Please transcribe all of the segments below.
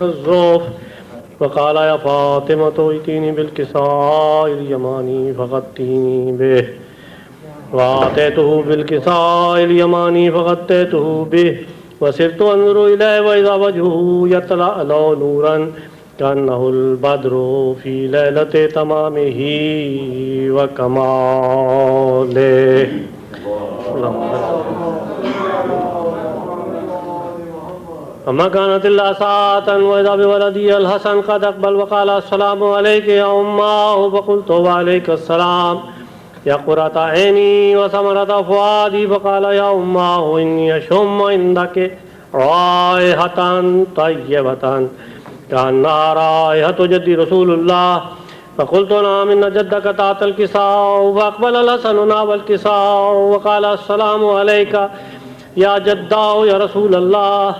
الزوف وقال يا فاطمة ائتيني بالكساء اليماني فغطيني به وآتيته بالكساء اليماني فغطيته به وصرت أنظر إليه وإذا وجهه يتلألأ نورا كأنه البدر في ليلة تمامه وكماله. فما كانت إلا ساعة وإذا بولدي الحسن قد أقبل وقال السلام عليك يا أماه فقلت وعليك السلام يا قرة عيني وثمرة فؤادي فقال يا أماه إني أشم عندك رائحة طيبة كأنها رائحة جدي رسول الله فقلت نعم إن جدك تحت الكساء فأقبل الحسن نحو الكساء وقال السلام عليك يا جداه يا رسول الله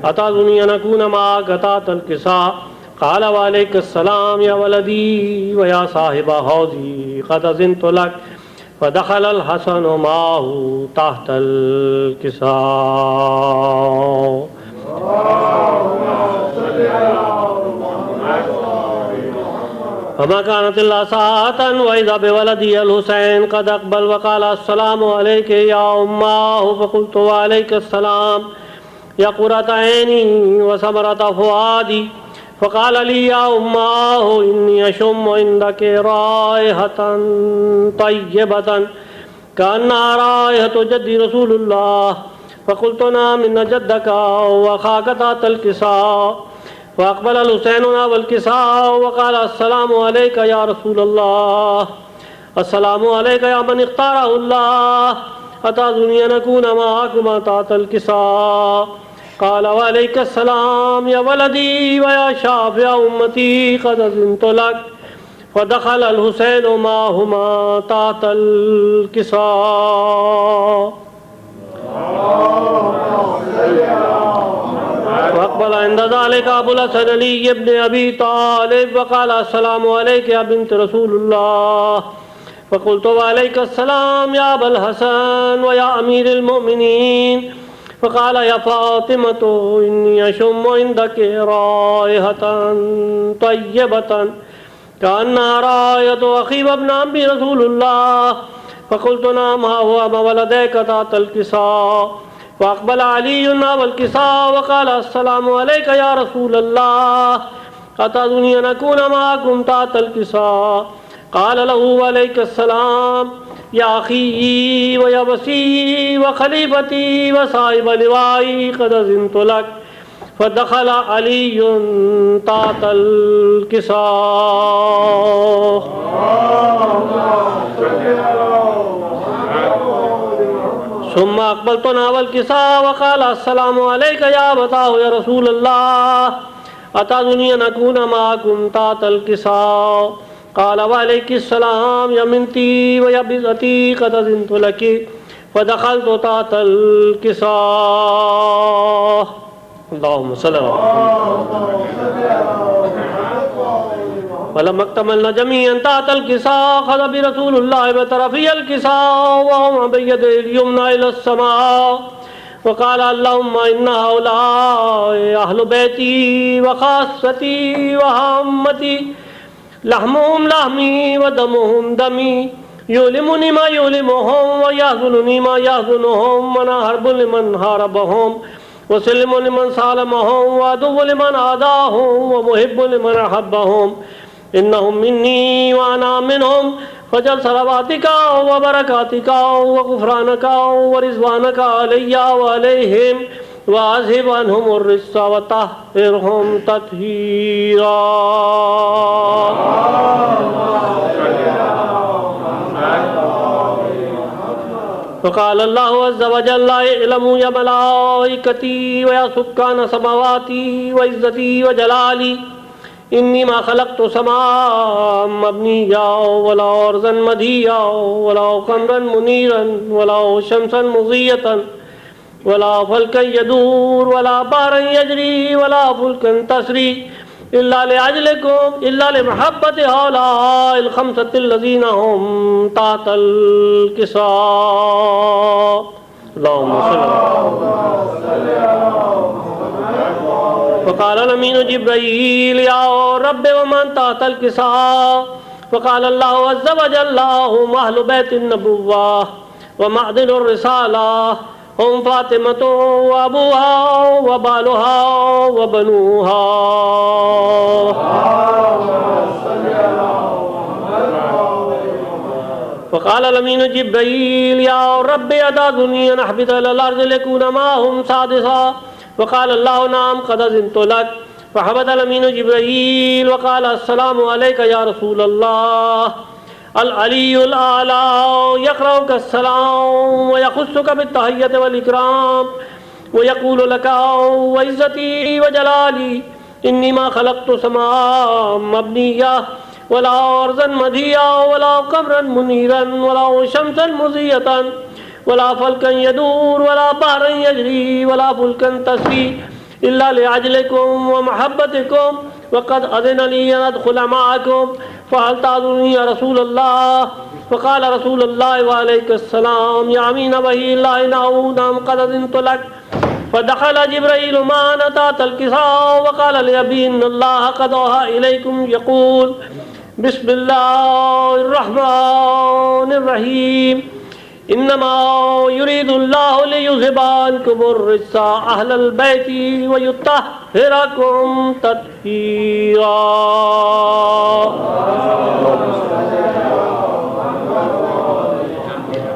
أتظنني أن أكون معك تحت الكساء قال وعليك السلام يا ولدي ويا صاحب حوضي قد أذنت لك فدخل الحسن معه تحت الكساء. فما كانت إلا ساعة وإذا بولدي الحسين قد أقبل وقال السلام عليك يا أماه فقلت وعليك السلام يا قرة عيني وثمرة فؤادي فقال لي يا أماه إني أشم عندك رائحة طيبة كأنها رائحة جدي رسول الله فقلت نعم إن جدك وأخاك تحت الكساء فأقبل الحسين نحو الكساء وقال السلام عليك يا رسول الله السلام عليك يا من اختاره الله أتظنني أن أكون معكما تحت الكساء قال وعليك السلام يا ولدي ويا شافع أمتي قد أذنت لك فدخل الحسين معهما تحت الكساء. فأقبل عند ذلك أبو الحسن علي بن أبي طالب وقال السلام عليك يا بنت رسول الله فقلت وعليك السلام يا أبا الحسن ويا أمير المؤمنين فقال يا فاطمة إني أشم عندك رائحة طيبة كأنها رائحة أخي وابن عمي رسول الله فقلت نعم ها هو ما ولديك تحت الكساء فأقبل علي نحو الكساء وقال السلام عليك يا رسول الله أتظنني أن أكون معكم تحت الكساء قال له عليك السلام يا أخي ويا وسيي وخليفتي وصاحب لوائي قد أذنت لك فدخل علي تحت الكساء. ثم أقبلت نحو الكساء وقال السلام عليك يا أبتاه يا رسول الله أتظنني أن أكون معكم تحت الكساء قال وعليك السلام يا بنتي ويا بنتي قد أذنت لك فدخلت تحت الكساء. اللهم صل على فلما اكتملنا جميعا تحت الكساء أخذ برسول الله بطرفي الكساء وهما بيده اليمنى إلى السماء وقال اللهم إن هؤلاء أهل بيتي وخاصتي وعامتي لحمهم لحمي ودمهم دمي يؤلمني ما يؤلمهم ويحزنني ما يحزنهم وأنا حرب لمن حاربهم وسلم لمن سالمهم وعدو لمن عاداهم ومحب لمن أحبهم إنهم مني وأنا منهم فجل صلواتك وبركاتك وغفرانك ورضوانك علي وعليهم وأذهب عنهم الرجس وطهرهم تطهيرا. فقال الله عز وجل اعلموا يا ملائكتي ويا سكان سماواتي وعزتي وجلالي إني ما خلقت سماء مبنيا ولا أرضا مديا ولا قمرا منيرا ولا شمسا مضية ولا فلكا يدور ولا بحرا يجري ولا فلكا تسري إلا لأجلكم إلا لمحبة هؤلاء الخمسة الذين هم تحت الكساء. اللهم صل فقال الأمين جبريل يا رب ومن تحت الكساء؟ فقال الله عز وجل هم أهل بيت النبوة ومعدن الرسالة، هم فاطمة وأبوها وبالها وبنوها. فقال الأمين جبريل يا رب أتأذنني أن أهبط إلى الأرض لأكون معهم سادسا؟ فقال الله نعم قد أذنت لك. فهبط الأمين جبريل وقال السلام عليك يا رسول الله. العلي الأعلى يقرأك السلام ويخصك بالتحية والإكرام ويقول لك وعزتي وجلالي إني ما خلقت سماء مبنية ولا أرضا مدية ولا قمرا منيرا ولا شمسا مضية ولا فلكا يدور ولا بحرا يجري ولا فلكا تسري إلا لأجلكم ومحبتكم، وقد أذن لي أن أدخل معكم، فهل تأذنني يا رسول الله؟ فقال رسول الله وعليك السلام يا أمين وحي الله نعم قد أذنت لك. فدخل جبريل معنا تحت الكساء وقال لأبي إن الله قد أوحى إليكم يقول بسم الله الرحمن الرحيم إنما يريد الله ليذهب عنكم الرجس أهل البيت ويطهركم تطهيرا.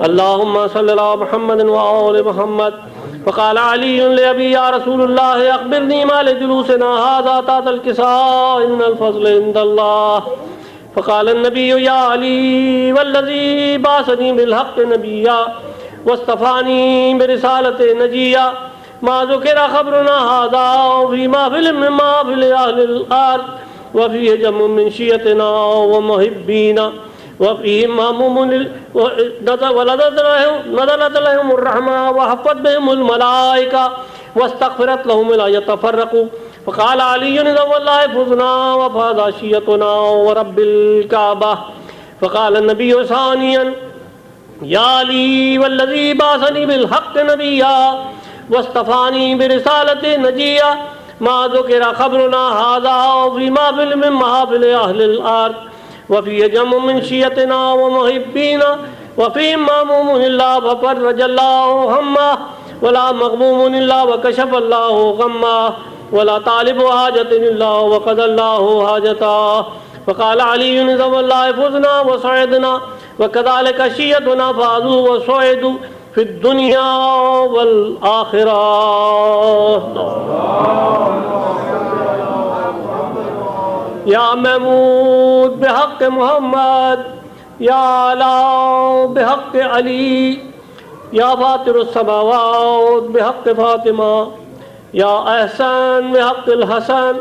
اللهم صل على محمد وآل محمد. فقال علي لأبي يا رسول الله أخبرني ما لجلوسنا هذا تحت الكساء إن الفضل عند الله. فقال النبي يا علي والذي بعثني بالحق نبيا واصطفاني برسالة نجيا ما ذكر خبرنا هذا في محفل من محافل أهل الأرض وفيه جمع من شيعتنا ومحبينا وفيه ماموم ونزلت لهم الرحمة وحفت بهم الملائكة واستغفرت لهم لا يتفرقوا. فقال علي إذا والله فزنا وفاز شيعتنا ورب الكعبة. فقال النبي ثانيا يا علي والذي بعثني بالحق نبيا واصطفاني برسالة نجيا ما ذكر خبرنا هذا في محفل من محافل أهل الأرض وفي جمع من شيعتنا ومحبينا وفي ماموم إلا ففرج الله همه ولا مغموم إلا وكشف الله غمه ولا طالب حاجة إلا وقضى الله حاجته. فقال علي إذا والله فزنا وصعدنا وكذلك شيعتنا فازوا وصعدوا في الدنيا والآخرة. يا محمود بحق محمد يا علا بحق علي يا فاطر السماوات بحق فاطمة يا أحسن بحق الحسن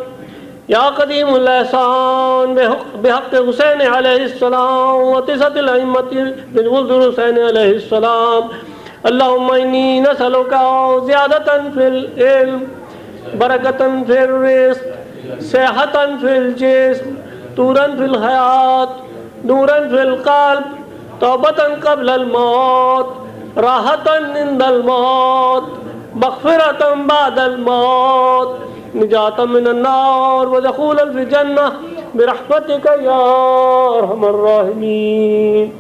يا قديم الإحسان بحق حسين عليه السلام وتسعة الأئمة بولد حسين عليه السلام. اللهم إني نسألك زيادة في العلم بركة في الرزق صحة في الجسم طورا في الحياة نورا في القلب توبة قبل الموت راحة عند الموت مغفرة بعد الموت نجاة من النار ودخولا في الجنة برحمتك يا أرحم الراحمين.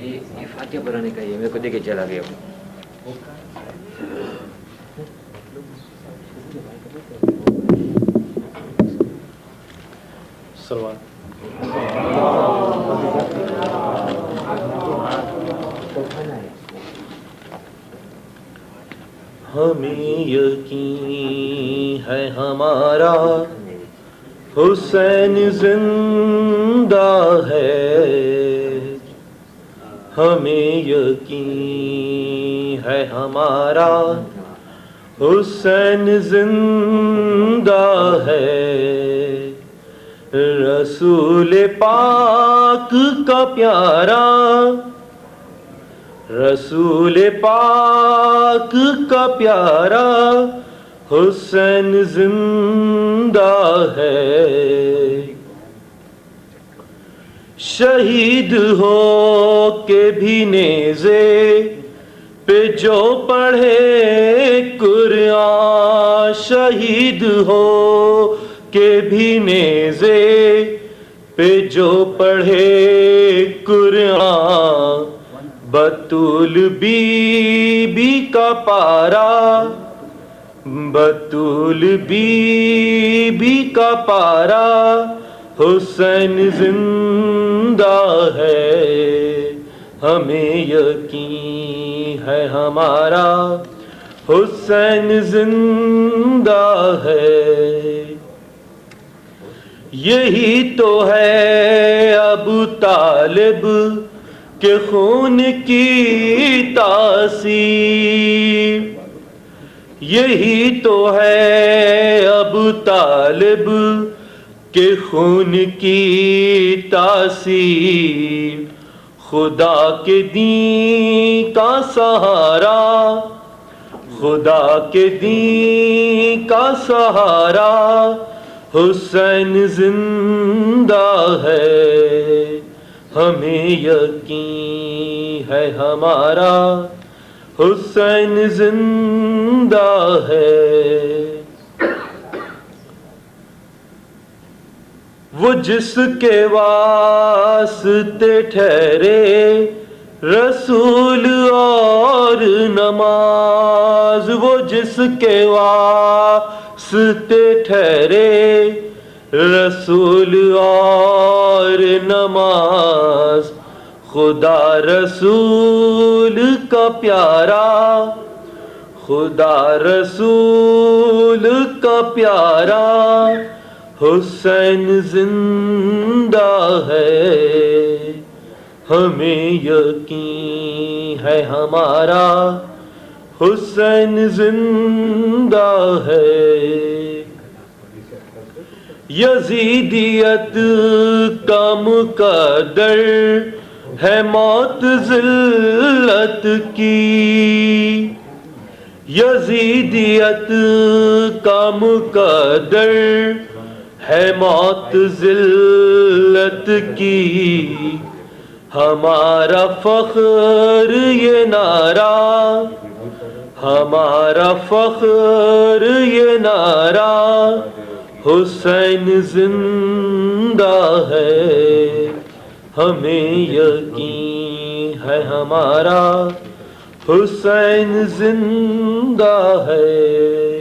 یہ فاتحہ پڑھانے کا یہ میرے کو دے کے چلا گیا. ہمیں یقین ہے ہمارا حسین زندہ ہے. ہمیں یقین ہے ہمارا حسین زندہ ہے رسول پاک کا پیارا رسول پاک کا پیارا حسین زندہ ہے شہید ہو کے بھی نیزے پہ جو پڑھے قرآن شہید ہو کے بھی نیزے پہ جو پڑھے قرآن بطول بی بی کا پارا بطول بی بی کا پارا حسین زندہ ہے ہمیں یقین ہے ہمارا حسین زندہ ہے یہی تو ہے ابو طالب کے خون کی تاثیر یہی تو ہے ابو طالب کے خون کی تاثیر خدا کے دین کا سہارا خدا کے دین کا سہارا حسین زندہ ہے ہمیں یقین ہے ہمارا حسین زندہ ہے وہ جس کے واسطے ٹھہرے رسول اور نماز وہ جس کے واسطے ٹھہرے رسول اور نماز خدا رسول کا پیارا خدا رسول کا پیارا حسین زندہ ہے ہمیں یقین ہے ہمارا حسین زندہ ہے یزیدیت کا مقدر ہے موت ذلت کی یزیدیت کا مقدر ہے موت ذلت کی ہمارا فخر یہ نعرہ ہمارا فخر یہ نعرہ حسین زندہ ہے ہمیں یقین ہے ہمارا حسین زندہ ہے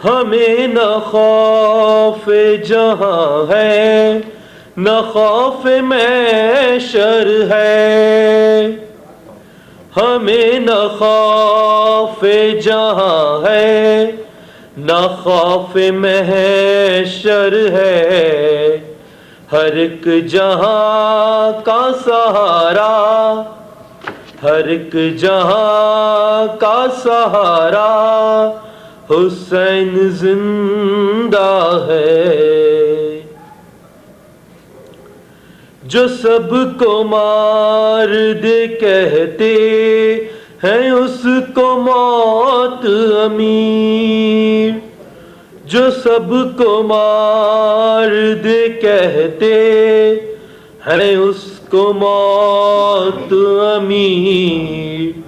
ہمیں نہ خوف جہاں ہے نہ خوف محشر ہے ہمیں نہ خوف جہاں ہے نہ خوف محشر ہے ہر ایک جہاں کا سہارا ہر ایک جہاں کا سہارا حسین زندہ ہے جو سب کو مار دے کہتے ہیں اس کو موت امیر جو سب کو مار دے کہتے ہیں اس کو موت امیر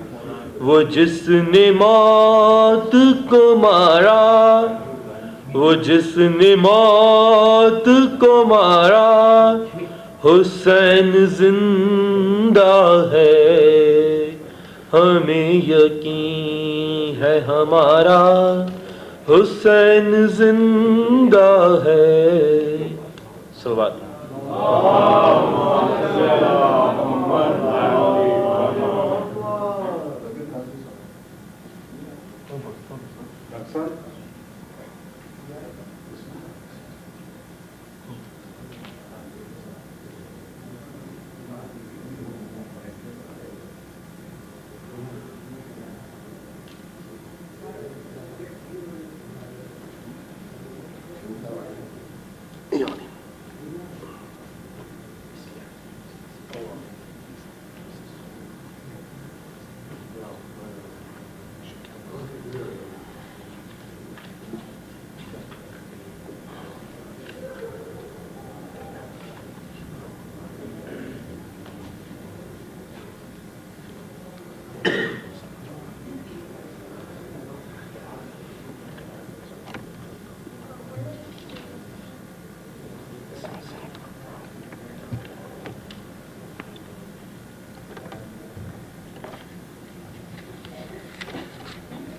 وہ جس نے موت کو مارا وہ جس نے موت کو مارا حسین زندہ ہے ہمیں یقین ہے ہمارا حسین زندہ ہے صلوات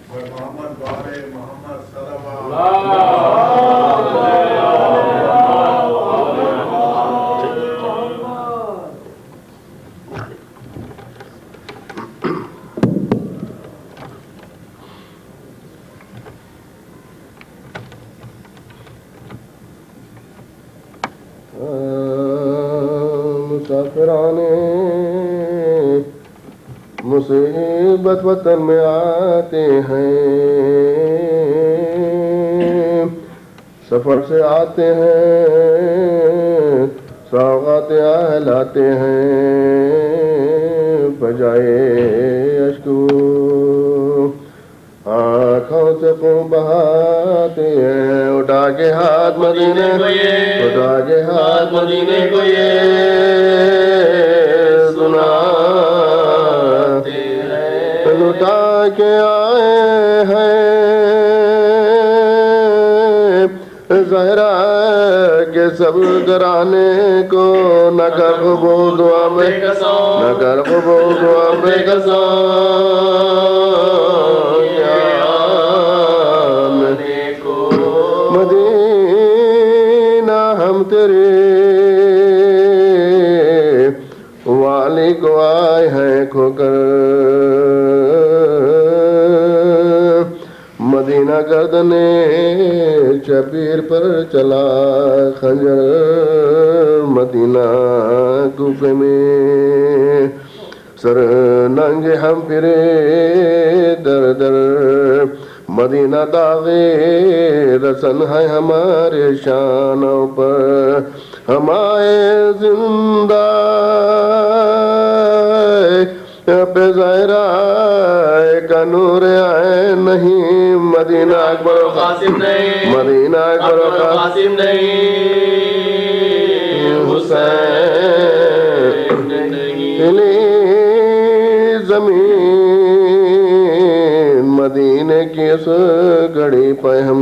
محمد بارے محمد صلی مسافران مصیبت وطن میں آتے ہیں، سفر سے آتے ہیں، سوغات لاتے ہیں، بجائے اشکو آنکھوں سے خون بہاتے ہیں، اٹھا کے ہاتھ مدینے کو یہ، اٹھا کے ہاتھ مدینے کو یہ سناتے ہیں، لٹا کے آئے ہیں زہرا کے سب گرانے کو، نہ کر قبول دعا میں، نہ کر قبول دعا میں مدینہ ہم تیرے والی کو آئے ہیں کھو کر، مدینہ گردنے شبیر پر چلا خنجر، مدینہ کوفے میں سر ننگے ہم پھرے در در، مدینہ داغے رسن ہے ہمارے شانوں پر، ہمارے زندہ پہ ظاہرہ کا نور عین نہیں، مدینہ اکبر و قاسم نہیں، مدینہ اکبر و قاسم نہیں، حسین نہیں، زمین مدینے کی اس گھڑی پہ ہم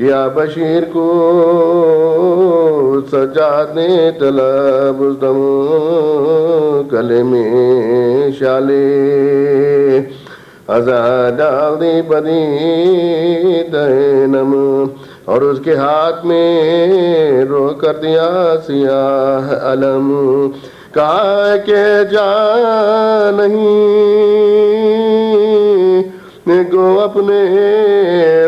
یا بشیر کو سجادے طلب دم، گلے میں شالے آزاد ڈال دی بدی دینم، اور اس کے ہاتھ میں رو کر دیا سیاہ علم، کہا کہ جان نہیں کو اپنے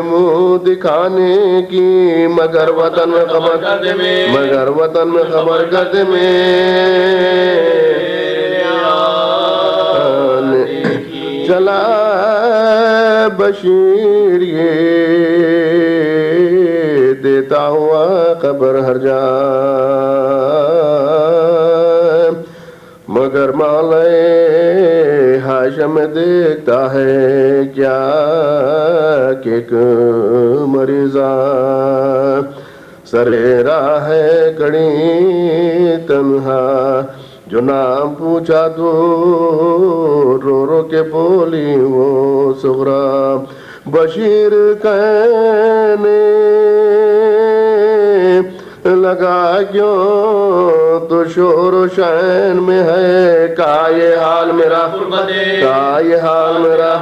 منہ دکھانے کی، مگر وطن میں خبر کر دے، مگر وطن میں خبر کر دے چلا بشیر یہ دیتا ہوا خبر ہر جائے، مگر مالے ہاشم دیکھتا ہے کیا کہ ایک مریضہ سرے راہ ہے کڑی تنہا، جو نام پوچھا تو رو رو کے بولی وہ صغرا، بشیر کہنے لگا کیوں تو شور و شین میں ہے، کہا یہ حال میرا، کہا یہ حال میرا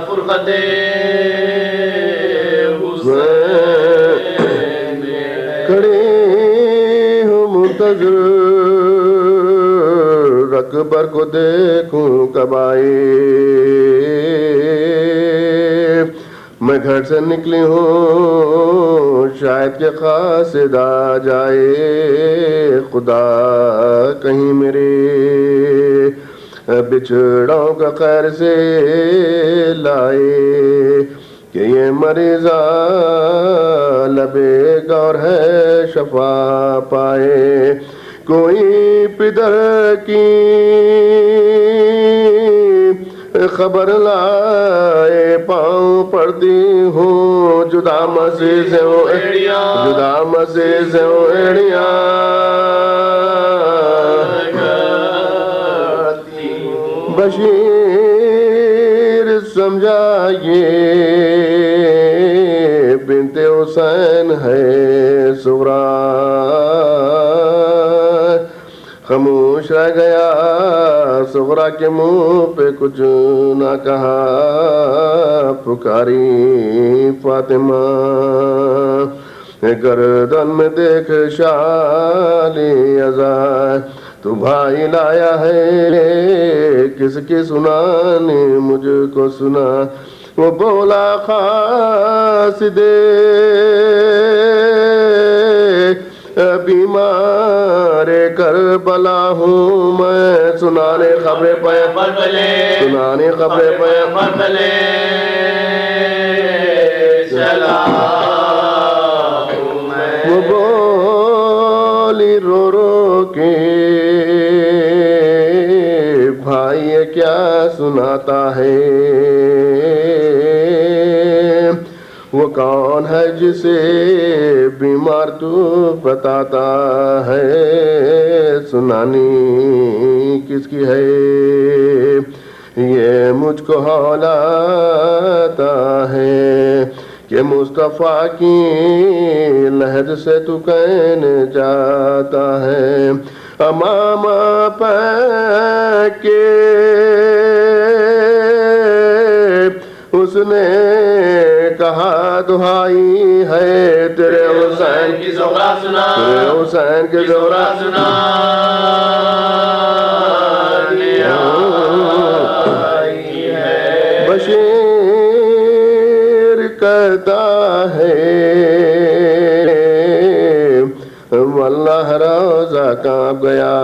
کھڑی ہوں منتظر اکبر کو دیکھوں کب آئے، میں گھر سے نکلی ہوں شاید کہ قاصد آ جائے، خدا کہیں میرے بچھڑوں کا خیر سے لائے، کہ یہ مریضہ لبے گور ہے شفا پائے. کوئی پدر کی خبر لائے پاؤں پڑتی ہوں جدا مسی سے ایڑیاں جدا مسی سے ایڑیاں بشیر سمجھا یہ بنت حسین ہے صغریٰ. خاموش رہ گیا صغریٰ کے منہ پہ کچھ نہ کہا. پکاری فاطمہ گردن میں دیکھ شالی عزا. تو بھائی لایا ہے کس کی سنانے مجھ کو سنا. وہ بولا خاص دے بیمار کربلا ہوں میں. سنانے خبریں پیغمبر بلے سنانے خبریں پیغمبر بلے چلا ہوں میں. وہ بولی رو رو کے بھائی یہ کیا سناتا ہے. وہ کون ہے جسے بیمار تو بتاتا ہے. سنانی کس کی ہے یہ مجھ کو ہولاتا ہے کہ مصطفیٰ کی لحد سے تو کہنے جاتا ہے. امام پہ کے اس نے کہا دہائی ہے تیرے حسین کی زہرا سنا تیرے حسین کی زہرا سنا. بشیر کہتا ہے واللہ روزہ کانپ گیا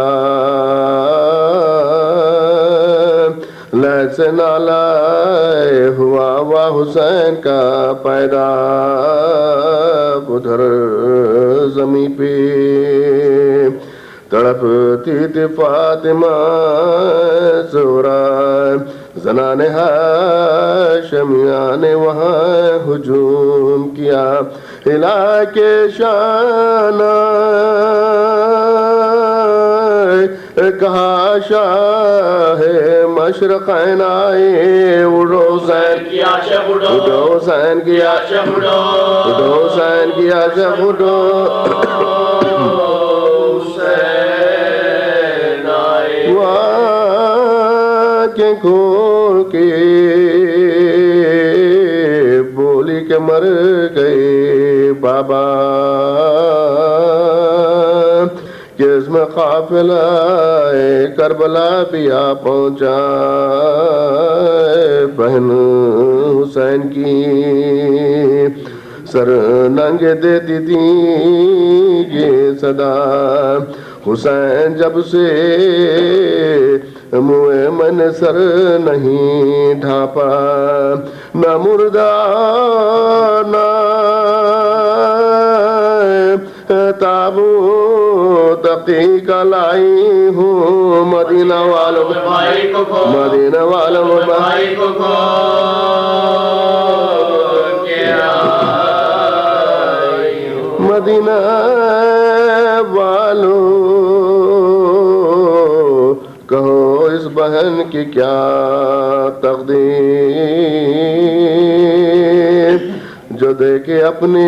سے نالائے ہوا وا حسین کا پیدا. ادھر زمین پہ تڑپتی تھی فاطمہ زہرا. زنان ہاشمیاں نے وہاں ہجوم کیا. ہلا کے شان کہا شاہ مشرقین آئے. اڑو حسین کی عاشق اڑو حسین کی عاشق اڑو حسین کی عاشق اڑو حسین آئے. وہ آنکھیں کھول کے بولی کہ مر گئے بابا کہ اس میں قافلہ کربلا بھی آ پہنچا. بہن حسین کی سر ننگ دیتی تھی یہ صدا. حسین جب سے منہ من سر نہیں ڈھانپا نہ مردہ نہ تابوت عقیقہ لائی ہوں. مدینہ والوں مدینہ والوں بھائی کو مدینہ والوں کہو اس بہن کی کیا تقدیر جو دیکھے اپنے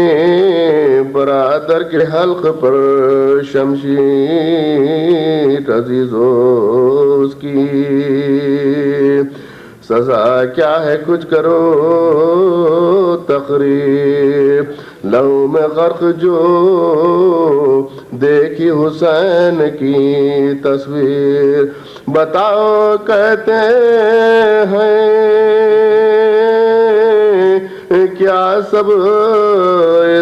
برادر کے حلق پر شمشیر. عزیزو اس کی سزا کیا ہے کچھ کرو تقریر. لہو میں غرق جو دیکھی حسین کی تصویر. بتاؤ کہتے ہیں کیا سب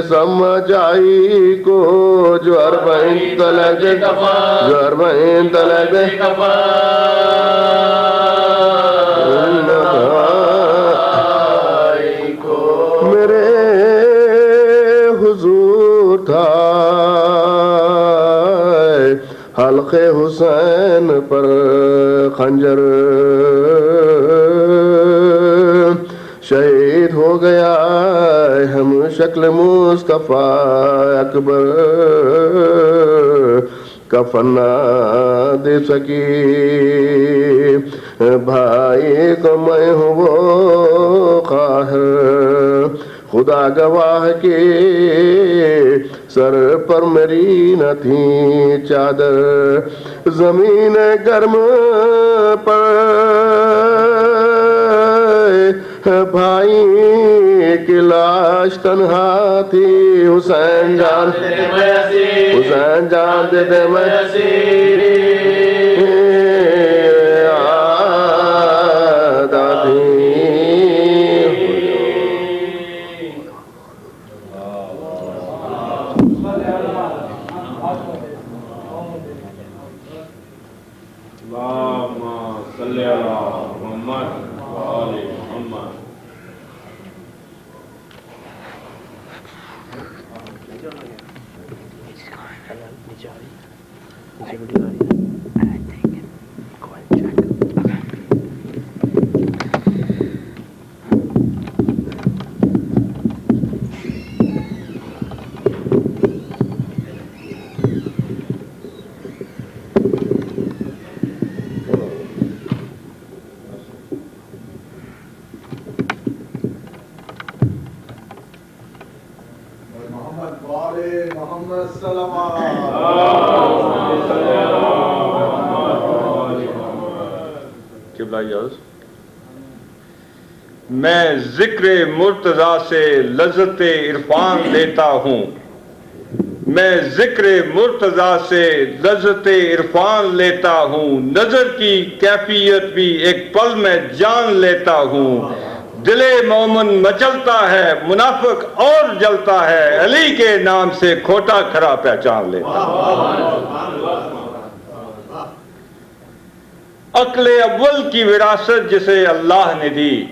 سمجھائی کو جو اربعین طلب جو اربعین طلب کو شہید ہو گیا ہم شکل مصطفیٰ اکبر کفن نہ دے سکی بھائی کو میں ہوں وہ قاہر خدا گواہ کے سر پر میری نہ تھی چادر زمین گرم پر بھائی کی لاش تنہا تھی حسین جان دے دے میں میں ذکر مرتضیٰ سے لذت عرفان لیتا ہوں میں ذکر مرتضیٰ سے لذت عرفان لیتا ہوں نظر کی کیفیت بھی ایک پل میں جان لیتا ہوں دل مومن مچلتا ہے منافق اور جلتا ہے علی کے نام سے کھوٹا کھرا پہچان لیتا عقل اول کی وراثت جسے اللہ نے دی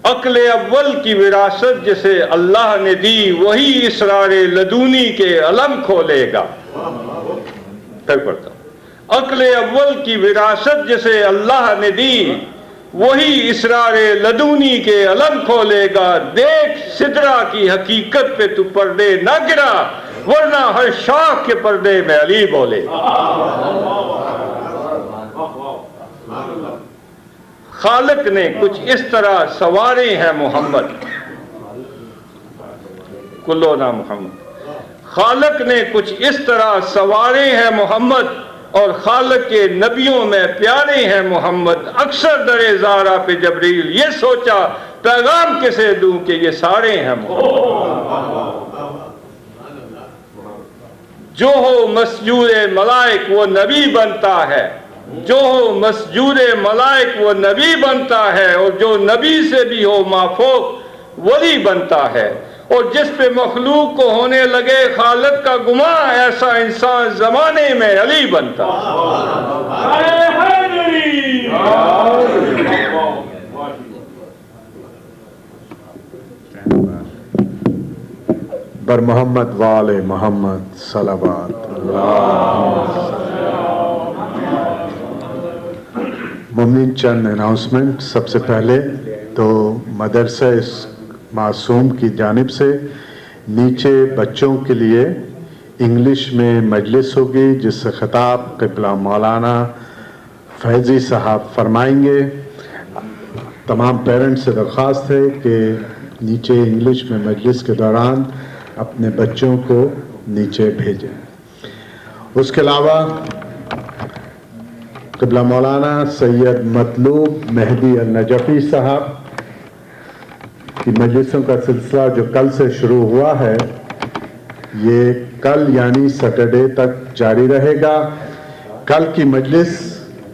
عقل اول کی وراثت جسے اللہ نے دی وہی اسرار لدونی کے علم کھولے گا پھر پڑھتا ہوں عقل اول کی وراثت جسے اللہ نے دی وہی اسرار لدونی کے علم کھولے گا دیکھ سدرا کی حقیقت پہ تو پردے نہ گرا ورنہ ہر شاخ کے پردے میں علی بولے خالق نے کچھ اس طرح سوارے ہیں محمد کلو نا محمد خالق نے کچھ اس طرح سوارے ہیں محمد اور خالق کے نبیوں میں پیارے ہیں محمد اکثر در زارا پہ جبریل یہ سوچا پیغام کسے دوں کہ یہ سارے ہیں محمد جو ہو مسجود ملائک وہ نبی بنتا ہے جو ہو مسجود ملائک وہ نبی بنتا ہے اور جو نبی سے بھی ہو مافوق ولی بنتا ہے اور جس پہ مخلوق کو ہونے لگے خالق کا گمان ایسا انسان زمانے میں علی بنتا بر محمد وآل محمد صلوات اللہ ممنین چند اناؤنسمنٹ سب سے پہلے تو مدرسہ معصوم کی جانب سے نیچے بچوں کے لیے انگلش میں مجلس ہوگی جس سے خطاب قبلہ مولانا فیضی صاحب فرمائیں گے تمام پیرنٹس سے درخواست ہے کہ نیچے انگلش میں مجلس کے دوران اپنے بچوں کو نیچے بھیجیں اس کے علاوہ قبلہ مولانا سید مطلوب مہدی النجفی صاحب کی مجلسوں کا سلسلہ جو کل سے شروع ہوا ہے یہ کل یعنی سیٹرڈے تک جاری رہے گا کل کی مجلس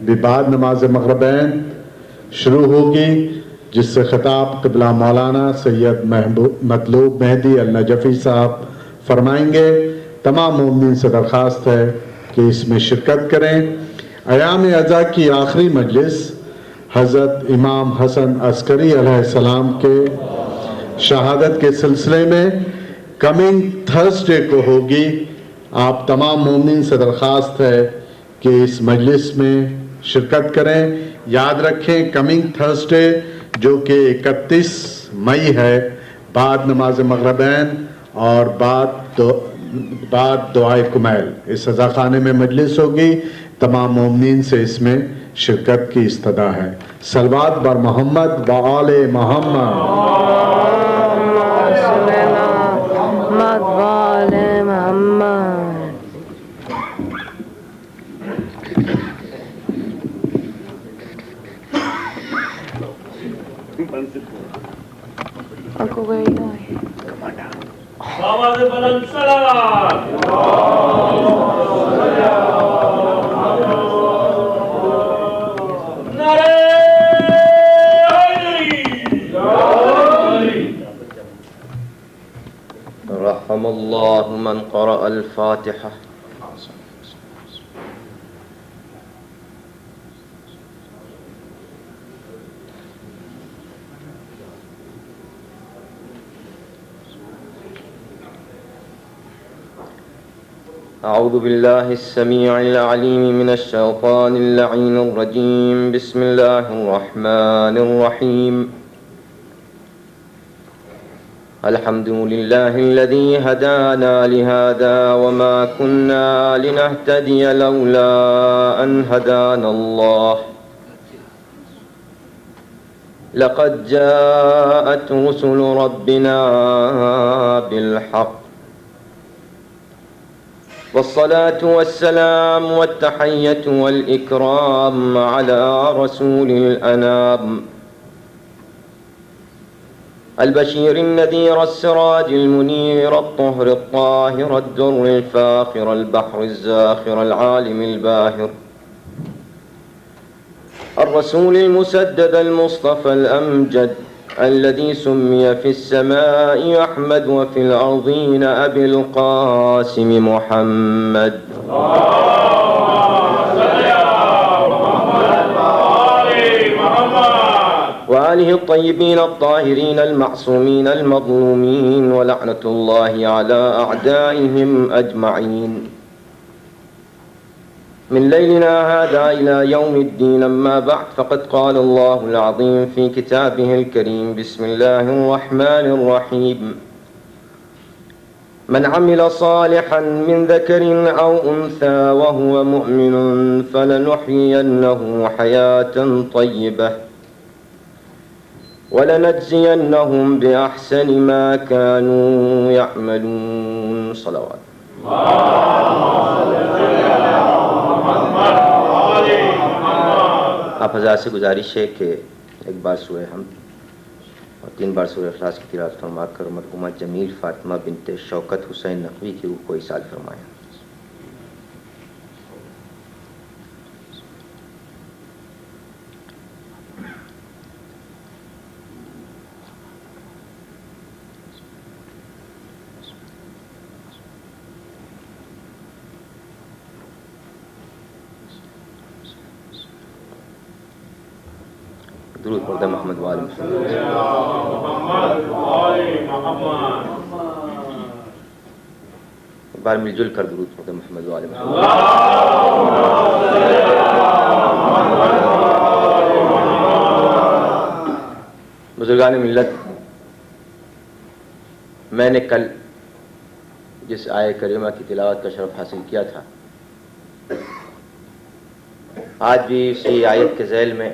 بھی بعد نماز مغربین شروع ہوگی جس سے خطاب قبلہ مولانا سید مطلوب مہدی النجفی صاحب فرمائیں گے تمام مومنین سے درخواست ہے کہ اس میں شرکت کریں ایام عزا کی آخری مجلس حضرت امام حسن عسکری علیہ السلام کے شہادت کے سلسلے میں کمنگ تھرسڈے کو ہوگی آپ تمام مومنین سے درخواست ہے کہ اس مجلس میں شرکت کریں. یاد رکھیں کمنگ تھرسڈے جو کہ 31 مئی ہے، بعد نماز مغربین اور بعد دعائے کمیل اس رضا خانے میں مجلس ہوگی. تمام مومنین سے اس میں شرکت کی استدعا ہے. صلوات بر محمد و آل محمد. محمد وآل محمد. Uncle, where are you going? آواز بلند صلوات. نعرہ حیدری. رحم الله من قرأ الفاتحة. أعوذ بالله السميع العليم من الشيطان اللعين الرجيم. بسم الله الرحمن الرحيم. الحمد لله الذي هدانا لهذا وما كنا لنهتدي لولا أن هدانا الله. لقد جاءت رسل ربنا بالحق. والصلاة والسلام والتحية والإكرام على رسول الأنام البشير النذير السراج المنير الطهر الطاهر الدر الفاخر البحر الزاخر العالم الباهر الرسول المسدد المصطفى الأمجد الذي سمي في السماء أحمد وفي الأرضين أبي القاسم محمد. وآله الطيبين الطاهرين المعصومين المظلومين ولعنة الله على أعدائهم أجمعين من ليلنا هذا إلى يوم الدين. أما بعد فقد قال الله العظيم في كتابه الكريم. بسم الله الرحمن الرحيم. من عمل صالحا من ذكر أو أنثى وهو مؤمن فلنحيينه حياة طيبة ولنجزينهم بأحسن ما كانوا يعملون. صلوات. آپ حضرات سے گزارش ہے کہ ایک بار سورہ حمد اور 3 بار سورہ اخلاص کی تلاوت فرما کر مرحومہ جمیل فاطمہ بنت شوکت حسین نقوی کی روح کو ایصال فرمائیں. درود پڑھتے محمد وآل محمد. ایک بار مل جل کر درود پڑھتے محمد وآل محمد. بزرگان ملت، میں نے کل جس آیہ کریمہ کی تلاوت کا شرف حاصل کیا تھا، آج بھی اسی آیت کے ذیل میں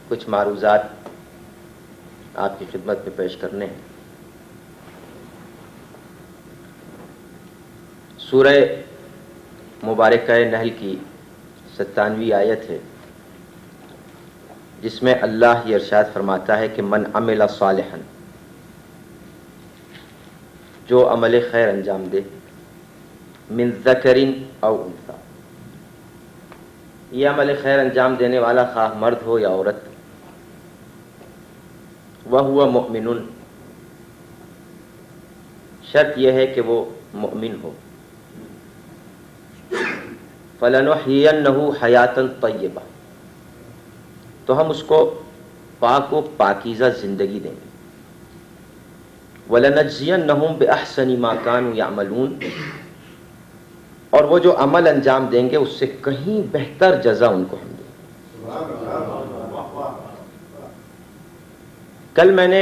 کچھ معروضات آپ کی خدمت میں پیش کرنے ہیں. سورہ مبارکہ نحل کی 97ویں آیت ہے، جس میں اللہ یہ ارشاد فرماتا ہے کہ من عمل صالحا، جو عمل خیر انجام دے، من ذکر او انثی، یہ عمل خیر انجام دینے والا خواہ مرد ہو یا عورت، وَهُوَ مُؤْمِنٌ، شرط یہ ہے کہ وہ مؤمن ہو، فَلَنُحْيِيَنَّهُ حَيَاةً طَيِّبَةً، تو ہم اس کو پاک و پاکیزہ زندگی دیں گے. وَلَنَجْزِيَنَّهُمْ بِأَحْسَنِ مَا كَانُوا يَعْمَلُونَ، اور وہ جو عمل انجام دیں گے اس سے کہیں بہتر جزا ان کو ہم دیں. کل میں نے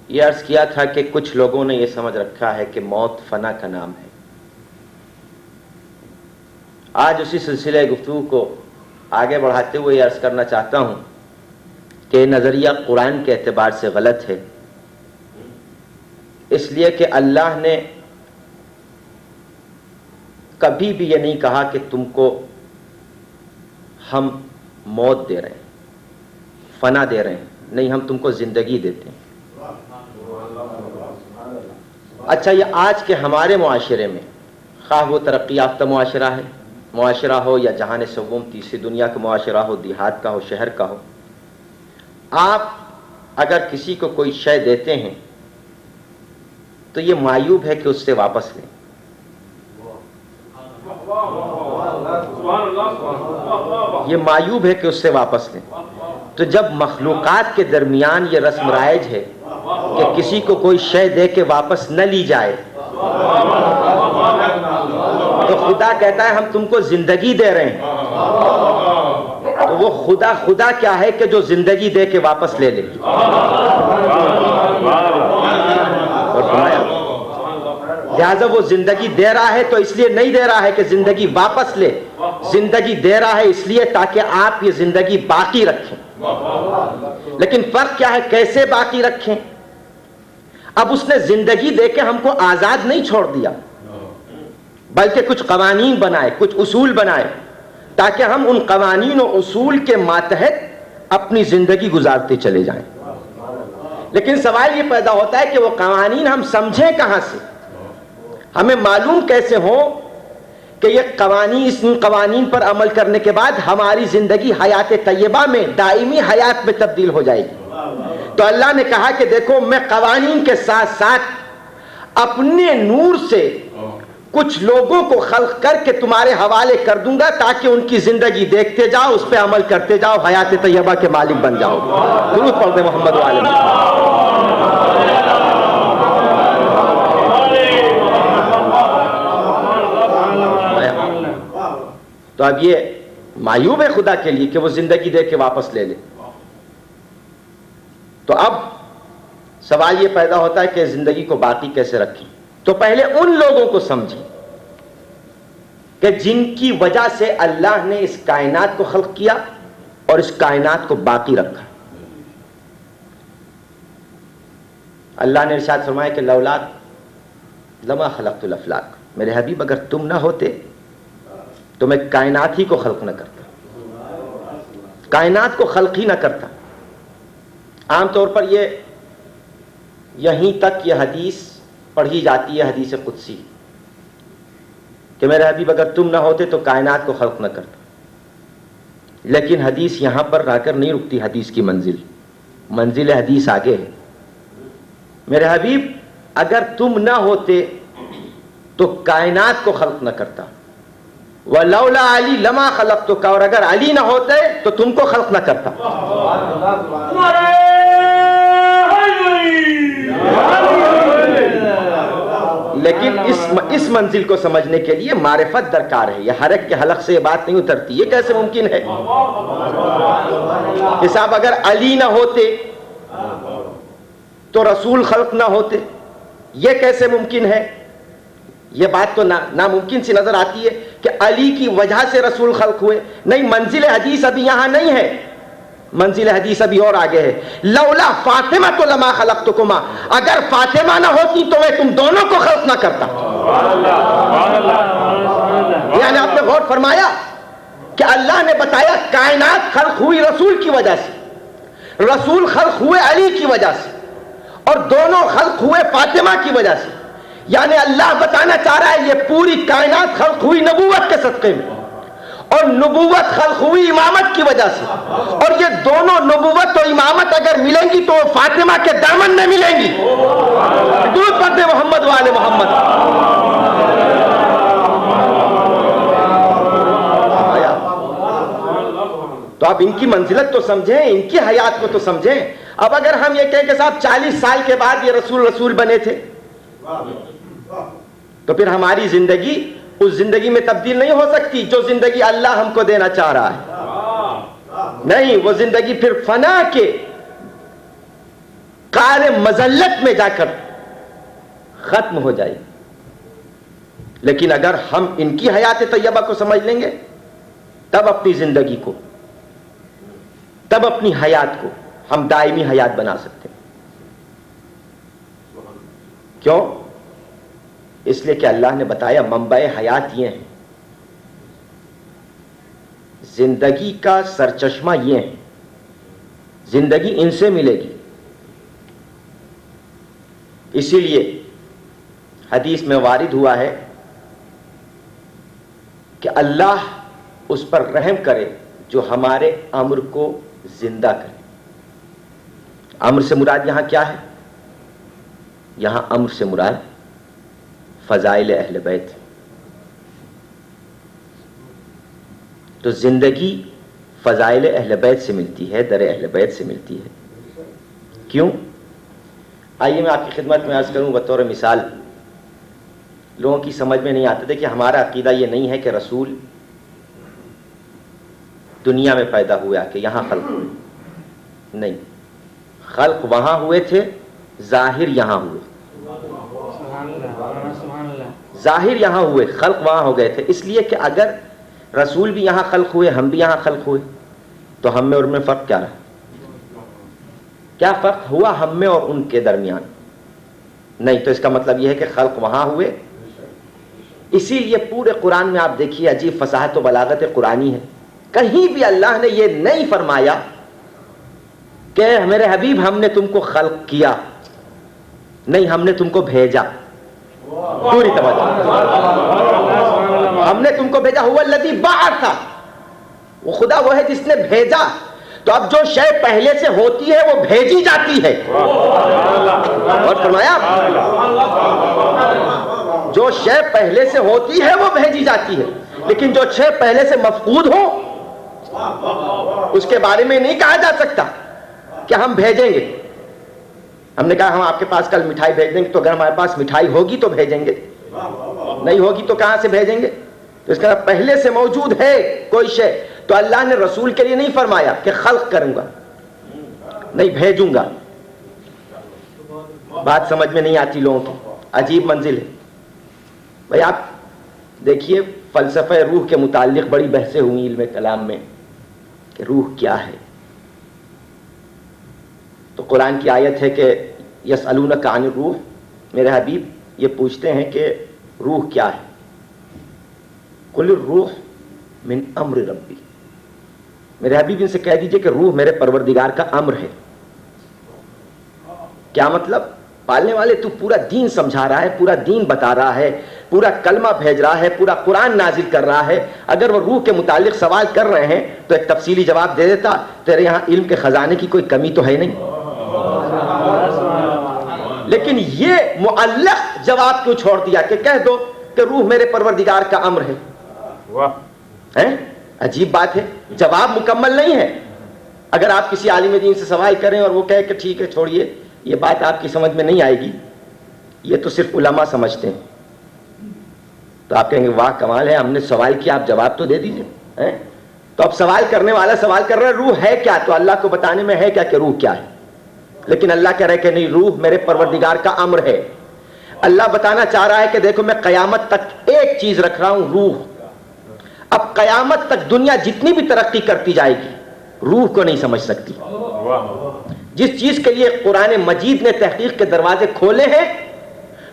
یہ عرض کیا تھا کہ کچھ لوگوں نے یہ سمجھ رکھا ہے کہ موت فنا کا نام ہے. آج اسی سلسلے گفتگو کو آگے بڑھاتے ہوئے یہ عرض کرنا چاہتا ہوں کہ یہ نظریہ قرآن کے اعتبار سے غلط ہے، اس لیے کہ اللہ نے کبھی بھی یہ نہیں کہا کہ تم کو ہم موت دے رہے ہیں، فنا دے رہے ہیں. نہیں، ہم تم کو زندگی دیتے ہیں. اچھا، یہ آج کے ہمارے معاشرے میں، خواہ وہ ترقی یافتہ معاشرہ ہو یا جہان سوم تیسری دنیا کا معاشرہ ہو، دیہات کا ہو، شہر کا ہو، آپ اگر کسی کو کوئی شے دیتے ہیں تو یہ معیوب ہے کہ اس سے واپس لیں. یہ معیوب ہے کہ اس سے واپس لیں. تو جب مخلوقات کے درمیان یہ رسم رائج ہے کہ کسی کو کوئی شے دے کے واپس نہ لی جائے، تو خدا کہتا ہے ہم تم کو زندگی دے رہے ہیں. تو وہ خدا کیا ہے کہ جو زندگی دے کے واپس لے لے. اور فرمایا لہذا وہ زندگی دے رہا ہے تو اس لیے نہیں دے رہا ہے کہ زندگی واپس لے، زندگی دے رہا ہے اس لیے تاکہ آپ یہ زندگی باقی رکھیں. لیکن فرق کیا ہے، کیسے باقی رکھیں؟ اب اس نے زندگی دے کے ہم کو آزاد نہیں چھوڑ دیا، بلکہ کچھ قوانین بنائے، کچھ اصول بنائے تاکہ ہم ان قوانین و اصول کے ماتحت اپنی زندگی گزارتے چلے جائیں. لیکن سوال یہ پیدا ہوتا ہے کہ وہ قوانین ہم سمجھیں کہاں سے، ہمیں معلوم کیسے ہو کہ یہ قوانین پر عمل کرنے کے بعد ہماری زندگی حیات طیبہ میں، دائمی حیات میں تبدیل ہو جائے گی. تو اللہ نے کہا کہ دیکھو میں قوانین کے ساتھ ساتھ اپنے نور سے کچھ لوگوں کو خلق کر کے تمہارے حوالے کر دوں گا تاکہ ان کی زندگی دیکھتے جاؤ، اس پہ عمل کرتے جاؤ، حیات طیبہ کے مالک بن جاؤ. درود پڑھ دیں محمد والے محمد. تو اب یہ معیوب ہے خدا کے لیے کہ وہ زندگی دے کے واپس لے لے. تو اب سوال یہ پیدا ہوتا ہے کہ زندگی کو باقی کیسے رکھیں. تو پہلے ان لوگوں کو سمجھیں کہ جن کی وجہ سے اللہ نے اس کائنات کو خلق کیا اور اس کائنات کو باقی رکھا. اللہ نے ارشاد فرمایا کہ لولا لما خلقت الافلاک، میرے حبیب اگر تم نہ ہوتے تو میں کائنات ہی کو خلق نہ کرتا، کائنات کو خلق ہی نہ کرتا. عام طور پر یہیں تک یہ حدیث پڑھی جاتی ہے، حدیث قدسی، کہ میرے حبیب اگر تم نہ ہوتے تو کائنات کو خلق نہ کرتا. لیکن حدیث یہاں پر رہ کر نہیں رکتی. حدیث کی منزل حدیث آگے ہے. میرے حبیب اگر تم نہ ہوتے تو کائنات کو خلق نہ کرتا. وَلَوْلَا عَلِي لَمَا خَلَقْتُكَ، اور اگر علی نہ ہوتے تو تم کو خلق نہ کرتا. لیکن اس منزل کو سمجھنے کے لیے معرفت درکار ہے. یہ ہر ایک کے حلق سے یہ بات نہیں اترتی. یہ کیسے ممکن ہے کہ صاحب اگر علی نہ ہوتے تو رسول خلق نہ ہوتے؟ یہ کیسے ممکن ہے؟ یہ بات تو ناممکن سی نظر آتی ہے کہ علی کی وجہ سے رسول خلق ہوئے. نہیں، منزل حدیث ابھی یہاں نہیں ہے، منزل حدیث ابھی اور آگے ہے. لولا فاطمہ تو لما خلقتکما، اگر فاطمہ نہ ہوتی تو میں تم دونوں کو خلق نہ کرتا. یعنی آپ نے غور فرمایا کہ اللہ نے بتایا کائنات خلق ہوئی رسول کی وجہ سے، رسول خلق ہوئے علی کی وجہ سے، اور دونوں خلق ہوئے فاطمہ کی وجہ سے. یعنی اللہ بتانا چاہ رہا ہے یہ پوری کائنات خلق ہوئی نبوت کے صدقے میں، اور نبوت خلق ہوئی امامت کی وجہ سے. اور یہ دونوں نبوت اور امامت اگر ملیں گی تو وہ فاطمہ کے دامن میں ملیں گی. درود پڑھتے محمد والے محمد. تو آپ ان کی منزلت تو سمجھیں، ان کی حیات کو تو سمجھیں. اب اگر ہم یہ کہیں کہ صاحب 40 سال کے بعد یہ رسول بنے تھے، تو پھر ہماری زندگی اس زندگی میں تبدیل نہیں ہو سکتی جو زندگی اللہ ہم کو دینا چاہ رہا ہے. نہیں، وہ زندگی پھر فنا کے قعر مذلت میں جا کر ختم ہو جائے. لیکن اگر ہم ان کی حیات طیبہ کو سمجھ لیں گے تب اپنی زندگی کو، تب اپنی حیات کو ہم دائمی حیات بنا سکتے ہیں. کیوں؟ اس لیے کہ اللہ نے بتایا منبع حیات یہ ہیں، زندگی کا سرچشمہ یہ ہے، زندگی ان سے ملے گی. اسی لیے حدیث میں وارد ہوا ہے کہ اللہ اس پر رحم کرے جو ہمارے امر کو زندہ کرے. امر سے مراد یہاں کیا ہے؟ یہاں امر سے مراد فضائل اہل بیت. تو زندگی فضائل اہل بیت سے ملتی ہے، در اہل بیت سے ملتی ہے. کیوں؟ آئیے میں آپ کی خدمت میں عرض کروں بطور مثال. لوگوں کی سمجھ میں نہیں آتا تھا کہ ہمارا عقیدہ یہ نہیں ہے کہ رسول دنیا میں پیدا ہوا کہ یہاں خلق ہوئے. نہیں، خلق وہاں ہوئے تھے، ظاہر یہاں ہوئے. ظاہر یہاں ہوئے، خلق وہاں ہو گئے تھے. اس لیے کہ اگر رسول بھی یہاں خلق ہوئے، ہم بھی یہاں خلق ہوئے، تو ہم میں اور ان میں فرق کیا رہا؟ کیا فرق ہوا ہم میں اور ان کے درمیان؟ نہیں. تو اس کا مطلب یہ ہے کہ خلق وہاں ہوئے. اسی لیے پورے قرآن میں آپ دیکھیے عجیب فصاحت و بلاغت قرآنی ہے. کہیں بھی اللہ نے یہ نہیں فرمایا کہ میرے حبیب ہم نے تم کو خلق کیا. نہیں، ہم نے تم کو بھیجا. پوری توجہ، ہم نے تم کو بھیجا. هو الذی بعث، وہ خدا وہ ہے جس نے بھیجا. تو اب جو شے پہلے سے ہوتی ہے وہ بھیجی جاتی ہے. اور فرمایا جو شے پہلے سے ہوتی ہے وہ بھیجی جاتی ہے. لیکن جو شے پہلے سے مفقود ہو اس کے بارے میں نہیں کہا جا سکتا کہ ہم بھیجیں گے. ہم نے کہا ہم آپ کے پاس کل مٹھائی بھیج دیں گے، تو اگر ہمارے پاس مٹھائی ہوگی تو بھیجیں گے، نہیں ہوگی تو کہاں سے بھیجیں گے؟ تو اس کا پہلے سے موجود ہے کوئی شے. تو اللہ نے رسول کے لیے نہیں فرمایا کہ خلق کروں گا، نہیں بھیجوں گا. بات سمجھ میں نہیں آتی لوگوں کی، عجیب منزل ہے. بھائی آپ دیکھیے فلسفہ روح کے متعلق بڑی بحثیں ہوئی علم کلام میں کہ روح کیا ہے. تو قرآن کی آیت ہے کہ یسألونک عن الروح، میرے حبیب یہ پوچھتے ہیں کہ روح کیا ہے. قل الروح من امر ربی، میرے حبیب ان سے کہہ دیجئے کہ روح میرے پروردگار کا امر ہے. کیا مطلب؟ پالنے والے تو پورا دین سمجھا رہا ہے، پورا دین بتا رہا ہے، پورا کلمہ بھیج رہا ہے، پورا قرآن نازل کر رہا ہے. اگر وہ روح کے متعلق سوال کر رہے ہیں تو ایک تفصیلی جواب دے دیتا. تیرے یہاں علم کے خزانے کی کوئی کمی تو ہے نہیں. لیکن یہ معلق جواب کیوں چھوڑ دیا کہ کہہ دو کہ روح میرے پروردگار کا امر ہے؟ عجیب بات ہے. جواب مکمل نہیں ہے. اگر آپ کسی عالم دین سے سوال کریں اور وہ کہے کہ ٹھیک ہے چھوڑیے، یہ بات آپ کی سمجھ میں نہیں آئے گی، یہ تو صرف علماء سمجھتے ہیں، تو آپ کہیں گے واہ کمال ہے، ہم نے سوال کیا آپ جواب تو دے دیجیے. تو اب سوال کرنے والا سوال کر رہا ہے روح ہے کیا، تو اللہ کو بتانے میں ہے کیا کہ روح کیا ہے. لیکن اللہ کہہ رہے کہ نہیں، روح میرے پروردگار کا امر ہے. اللہ بتانا چاہ رہا ہے کہ دیکھو میں قیامت تک ایک چیز رکھ رہا ہوں، روح. اب قیامت تک دنیا جتنی بھی ترقی کرتی جائے گی روح کو نہیں سمجھ سکتی. جس چیز کے لیے قرآن مجید نے تحقیق کے دروازے کھولے ہیں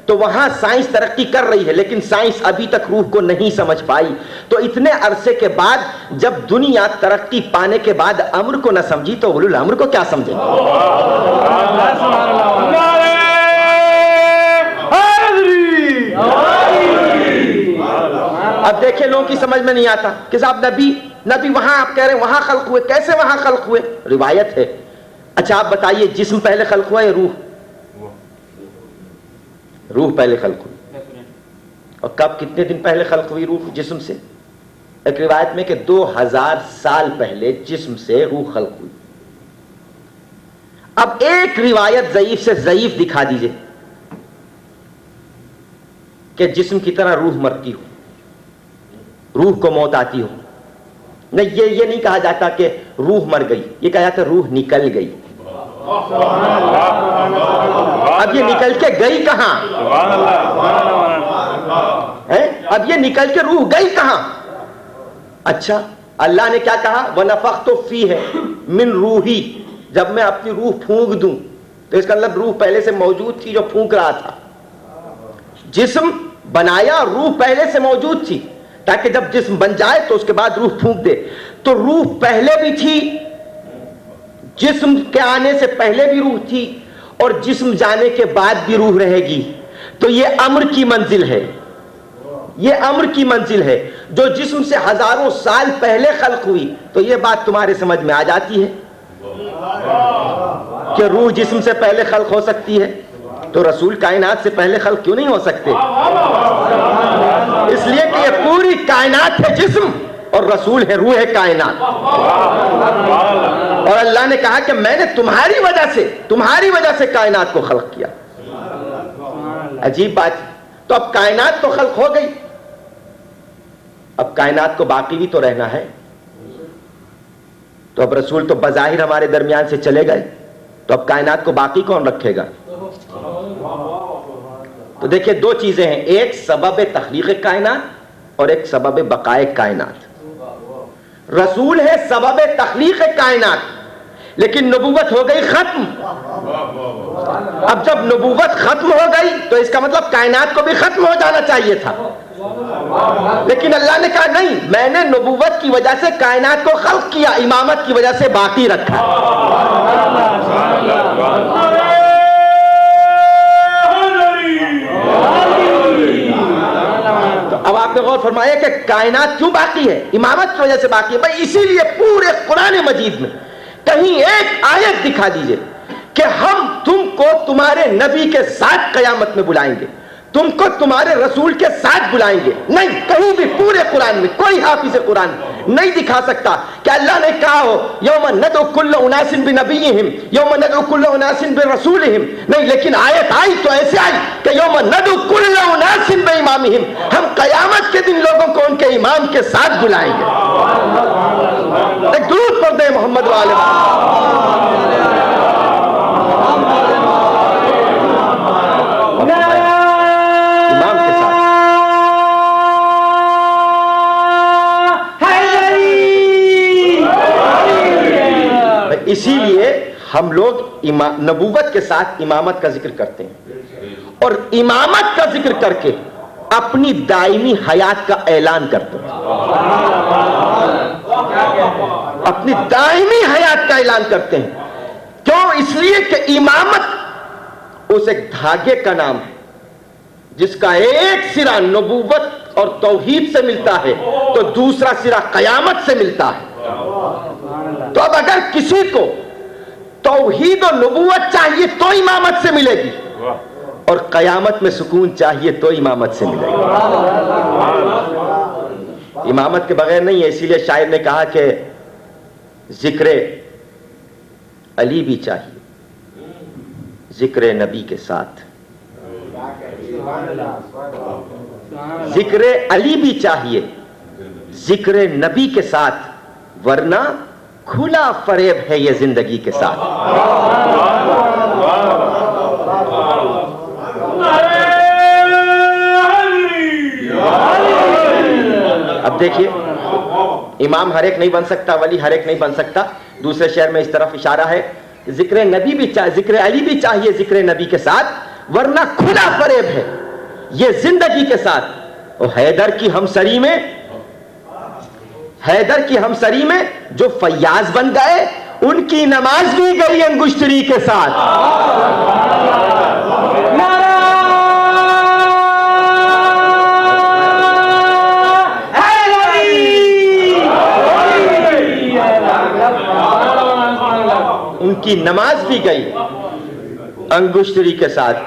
تو وہاں سائنس ترقی کر رہی ہے، لیکن سائنس ابھی تک روح کو نہیں سمجھ پائی. تو اتنے عرصے کے بعد جب دنیا ترقی پانے کے بعد امر کو نہ سمجھی تو اولو الامر کو کیا سمجھے؟ اب دیکھیں لوگوں کی سمجھ میں نہیں آتا کہ صاحب نبی وہاں آپ کہہ رہے ہیں وہاں خلق ہوئے، کیسے وہاں خلق ہوئے؟ روایت ہے. اچھا آپ بتائیے جسم پہلے خلق ہوا یا روح؟ روح پہلے خلق ہوئی. اور کب، کتنے دن پہلے خلق ہوئی روح جسم سے؟ ایک روایت میں کہ 2000 سال پہلے جسم سے روح خلق ہوئی. اب ایک روایت ضعیف سے ضعیف دکھا دیجئے کہ جسم کی طرح روح مرتی ہو, روح کو موت آتی ہو. نہیں, یہ نہیں کہا جاتا کہ روح مر گئی, یہ کہا جاتا روح نکل گئی. اب یہ نکل کے گئی کہاں؟ اب یہ نکل کے روح گئی کہاں؟ اچھا, اللہ نے کیا کہا؟ وَنَفَخْتُ فِيهِ مِن روحی, جب میں اپنی روح پھونک دوں, تو اس کا مطلب روح پہلے سے موجود تھی جو پھونک رہا تھا. جسم بنایا, روح پہلے سے موجود تھی, تاکہ جب جسم بن جائے تو اس کے بعد روح پھونک دے. تو روح پہلے بھی تھی, جسم کے آنے سے پہلے بھی روح تھی, اور جسم جانے کے بعد بھی روح رہے گی. تو یہ امر کی منزل ہے, یہ امر کی منزل ہے. جو جسم سے ہزاروں سال پہلے خلق ہوئی, تو یہ بات تمہارے سمجھ میں آ جاتی ہے کہ روح جسم سے پہلے خلق ہو سکتی ہے. تو رسول کائنات سے پہلے خلق کیوں نہیں ہو سکتے؟ اس لیے کہ یہ پوری کائنات ہے جسم, اور رسول ہے روح کائنات. اور اللہ نے کہا کہ میں نے تمہاری وجہ سے کائنات کو خلق کیا. عجیب بات. تو اب کائنات تو خلق ہو گئی, اب کائنات کو باقی بھی تو رہنا ہے. تو اب رسول تو بظاہر ہمارے درمیان سے چلے گئے, تو اب کائنات کو باقی کون رکھے گا؟ تو دیکھیں, دو چیزیں ہیں, ایک سبب تخلیق کائنات اور ایک سبب بقائے کائنات. رسول ہے سبب تخلیق کائنات, لیکن نبوت ہو گئی ختم. اب جب نبوت ختم ہو گئی تو اس کا مطلب کائنات کو بھی ختم ہو جانا چاہیے تھا. لیکن اللہ نے کہا نہیں, میں نے نبوت کی وجہ سے کائنات کو خلق کیا, امامت کی وجہ سے باقی رکھا. اب آپ نے غور فرمایا کہ کائنات کیوں باقی ہے؟ امامت کی وجہ سے باقی ہے. بھائی اسی لیے پورے قرآن مجید میں کہیں ایک آیت دکھا دیجئے کہ ہم تم کو تمہارے نبی کے ساتھ قیامت میں بلائیں گے, تم کو تمہارے رسول کے ساتھ بلائیں گے. نہیں, کہیں بھی پورے قرآن میں کوئی حافظ قرآن نہیں دکھا سکتا کہ اللہ نے کہا ہو یوم ندعو کل اناس بنبیہم, یوم ندعو کل اناس برسولہم. نہیں, لیکن آیت آئی تو ایسے آئی کہ یوم ندعو کل اناس بامامہم, ہم قیامت کے دن لوگوں کو ان کے امام کے ساتھ بلائیں گے. ایک درود پڑھ دیں محمد والے. اسی لیے ہم لوگ نبوت کے ساتھ امامت کا ذکر کرتے ہیں, اور امامت کا ذکر کر کے اپنی دائمی حیات کا اعلان کرتے ہیں. اپنی دائمی حیات کا اعلان کرتے ہیں. کیوں؟ اس لیے کہ امامت اس ایک دھاگے کا نام ہے جس کا ایک سرا نبوت اور توحید سے ملتا ہے تو دوسرا سرا قیامت سے ملتا ہے. تو اب اگر کسی کو توحید و نبوت چاہیے تو امامت سے ملے گی, اور قیامت میں سکون چاہیے تو امامت سے ملے گی. امامت کے بغیر نہیں ہے. اسی لیے شاعر نے کہا کہ ذکر علی بھی چاہیے ذکر نبی کے ساتھ, ذکر علی بھی چاہیے ذکر نبی کے ساتھ, ورنہ کھلا فریب ہے یہ زندگی کے ساتھ. اب دیکھیے, امام ہر ایک نہیں بن سکتا, ولی ہر ایک نہیں بن سکتا. دوسرے شعر میں اس طرف اشارہ ہے, ذکر نبی بھی ذکر علی بھی چاہیے ذکر نبی کے ساتھ, ورنہ کھلا فریب ہے یہ زندگی کے ساتھ. اور حیدر کی ہمسری میں جو فیاض بن گئے ان کی نماز بھی گئی انگشتری کے ساتھ. ان کی نماز بھی گئی انگشتری کے ساتھ.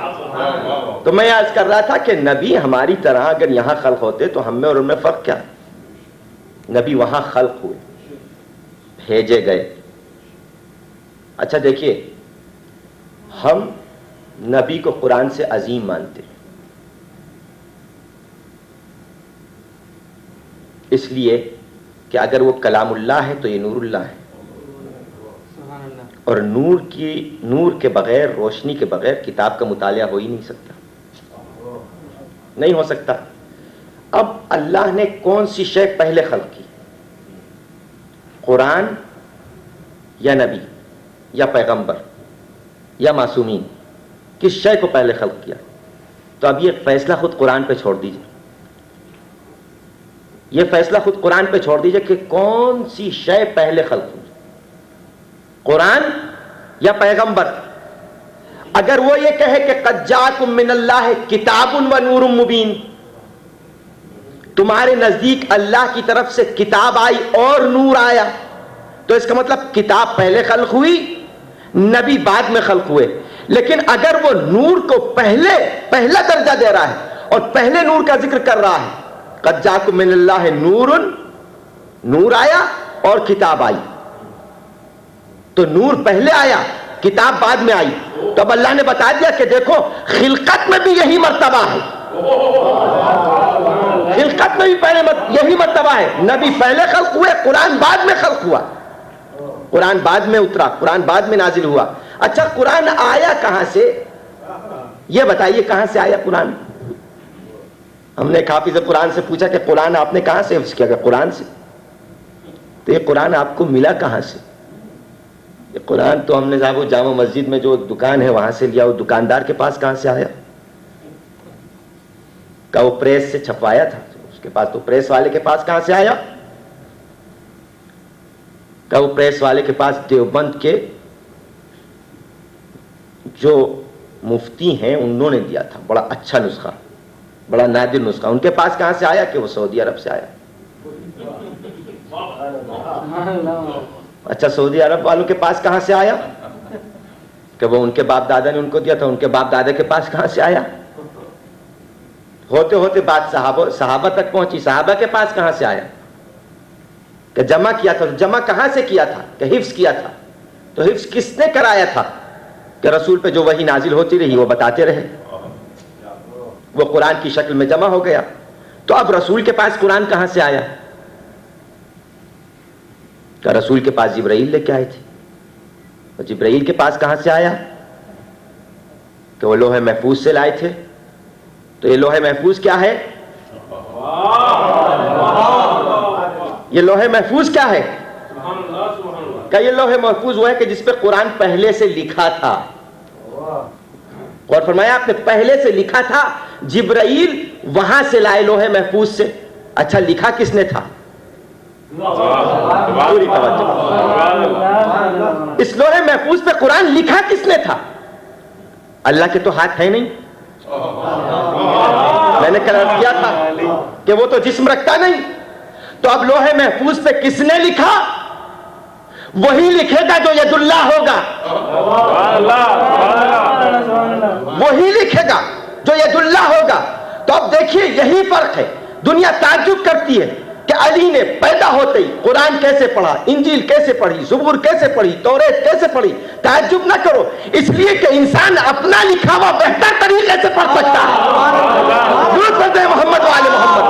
تو میں عرض کر رہا تھا کہ نبی ہماری طرح اگر یہاں خلق ہوتے تو ہم میں اور ان میں فرق کیا ہے؟ نبی وہاں خلق ہوئے, بھیجے گئے. اچھا دیکھیے, ہم نبی کو قرآن سے عظیم مانتے ہیں, اس لیے کہ اگر وہ کلام اللہ ہے تو یہ نور اللہ ہے، اور نور کے بغیر، روشنی کے بغیر کتاب کا مطالعہ ہو ہی نہیں سکتا، نہیں ہو سکتا۔ اب اللہ نے کون سی شے پہلے خلق کی؟ قرآن یا نبی یا پیغمبر یا معصومین؟ کس شے کو پہلے خلق کیا؟ تو اب یہ فیصلہ خود قرآن پہ چھوڑ دیجئے، یہ فیصلہ خود قرآن پہ چھوڑ دیجئے کہ کون سی شے پہلے خلق ہوئی، قرآن یا پیغمبر؟ اگر وہ یہ کہے کہ قد جاءکم من اللہ کتاب و نور مبین، تمہارے نزدیک اللہ کی طرف سے کتاب آئی اور نور آیا، تو اس کا مطلب کتاب پہلے خلق ہوئی، نبی بعد میں خلق ہوئے۔ لیکن اگر وہ نور کو پہلا درجہ دے رہا ہے اور پہلے نور کا ذکر کر رہا ہے، قد جاءکم من اللہ نور آیا اور کتاب آئی، تو نور پہلے آیا، کتاب بعد میں آئی، تو اب اللہ نے بتا دیا کہ دیکھو خلقت میں بھی یہی مرتبہ ہے، خلقت میں بھی پہلے یہی مرتبہ ہے، نبی پہلے خلق ہوئے، قرآن بعد میں خلق ہوا، قرآن بعد میں اترا، قرآن بعد میں نازل ہوا۔ اچھا قرآن آیا کہاں سے؟ یہ بتائیے کہاں سے آیا قرآن؟ ہم نے ایک حافظ قرآن سے پوچھا کہ قرآن آپ نے کہاں سے حفظ کیا؟ کہ قرآن سے۔ تو یہ قرآن آپ کو ملا کہاں سے؟ یہ قرآن تو ہم نے صاحب جامع مسجد میں جو دکان ہے وہاں سے لیا، وہ دکاندار کے پاس کہاں سے آیا؟ کہ وہ پریس سے چھپوایا تھا، اس کے پاس، تو پریس والے کے پاس کہاں سے آیا؟ کہ وہ پریس والے کے پاس دیوبند کے جو مفتی ہیں انہوں نے دیا تھا، بڑا اچھا نسخہ، بڑا نادر نسخہ، ان کے پاس کہاں سے آیا؟ کہ وہ سعودی عرب سے آیا۔ اچھا سعودی عرب والوں کے پاس کہاں سے آیا؟ کہ وہ ان کے باپ دادا نے ان کو دیا تھا، ان کے باپ دادا کے پاس کہاں سے آیا؟ ہوتے ہوتے بات صحابہ تک پہنچی، صحابہ کے پاس کہاں سے آیا؟ کہ جمع کیا تھا، جمع کہاں سے کیا تھا؟ کہ حفظ کیا تھا، تو حفظ کس نے کرایا تھا؟ کہ رسول پہ جو وحی نازل ہوتی رہی وہ بتاتے رہے، وہ قرآن کی شکل میں جمع ہو گیا۔ تو اب رسول کے پاس قرآن کہاں سے آیا؟ کہ رسول کے پاس جبرائیل لے کے آئے تھے، اور جبرائیل کے پاس کہاں سے آیا؟ کہ وہ لوح محفوظ سے لائے تھے۔ تو یہ لوح محفوظ کیا ہے؟ یہ لوح محفوظ کیا ہے؟ کہ یہ لوح محفوظ وہ ہے کہ جس پہ قرآن پہلے سے لکھا تھا۔ اور فرمایا آپ نے پہلے سے لکھا تھا، جبرائیل وہاں سے لائے لوح محفوظ سے۔ اچھا لکھا کس نے تھا؟ پوری توجہ، اس لوح محفوظ پہ قرآن لکھا کس نے تھا؟ اللہ کے تو ہاتھ ہے نہیں، میں نے کل عرض کیا تھا کہ وہ تو جسم رکھتا نہیں، تو اب لوح محفوظ پہ کس نے لکھا؟ وہی لکھے گا جو ید اللہ ہوگا، وہی لکھے گا جو ید اللہ ہوگا۔ تو اب دیکھیے یہی فرق ہے، دنیا تعجب کرتی ہے کہ علی نے پیدا ہوتے ہی قرآن کیسے پڑھا، انجیل کیسے پڑھی، زبور کیسے پڑھی، توریت کیسے پڑھی۔ تعجب نہ کرو، اس لیے کہ انسان اپنا لکھا ہوا بہتر طریقے سے پڑھ سکتا ہے۔ درود پڑھتے ہیں محمد و آل محمد۔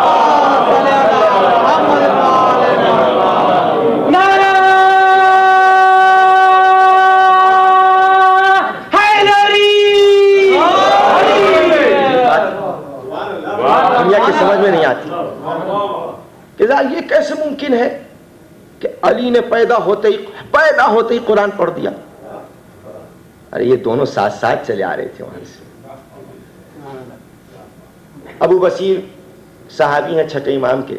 دنیا کی سمجھ میں نہیں آتی کہ یہ کیسے ممکن ہے کہ علی نے پیدا ہوتے ہی قرآن پڑھ دیا۔ ارے یہ دونوں ساتھ ساتھ چلے آ رہے تھے وہاں سے۔ ابو بصیر صحابی ہیں چھٹے امام کے،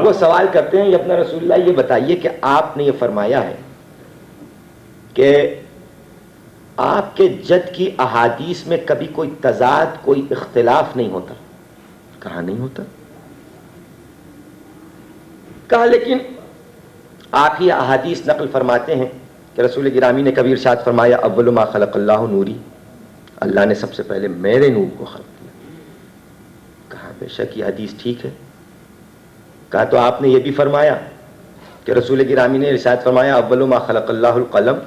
وہ سوال کرتے ہیں، اپنا رسول اللہ یہ بتائیے کہ آپ نے یہ فرمایا ہے کہ آپ کے جد کی احادیث میں کبھی کوئی تضاد، کوئی اختلاف نہیں ہوتا۔ کہا نہیں ہوتا؟ کہا لیکن آپ ہی احادیث نقل فرماتے ہیں کہ رسول گرامی نے کبھی ارشاد فرمایا اول ما خلق اللہ نوری، اللہ نے سب سے پہلے میرے نور کو خلق کیا۔ کہا بے شک یہ حدیث ٹھیک ہے۔ کہا تو آپ نے یہ بھی فرمایا کہ رسول گرامی نے ارشاد فرمایا اول ما خلق اللہ القلم،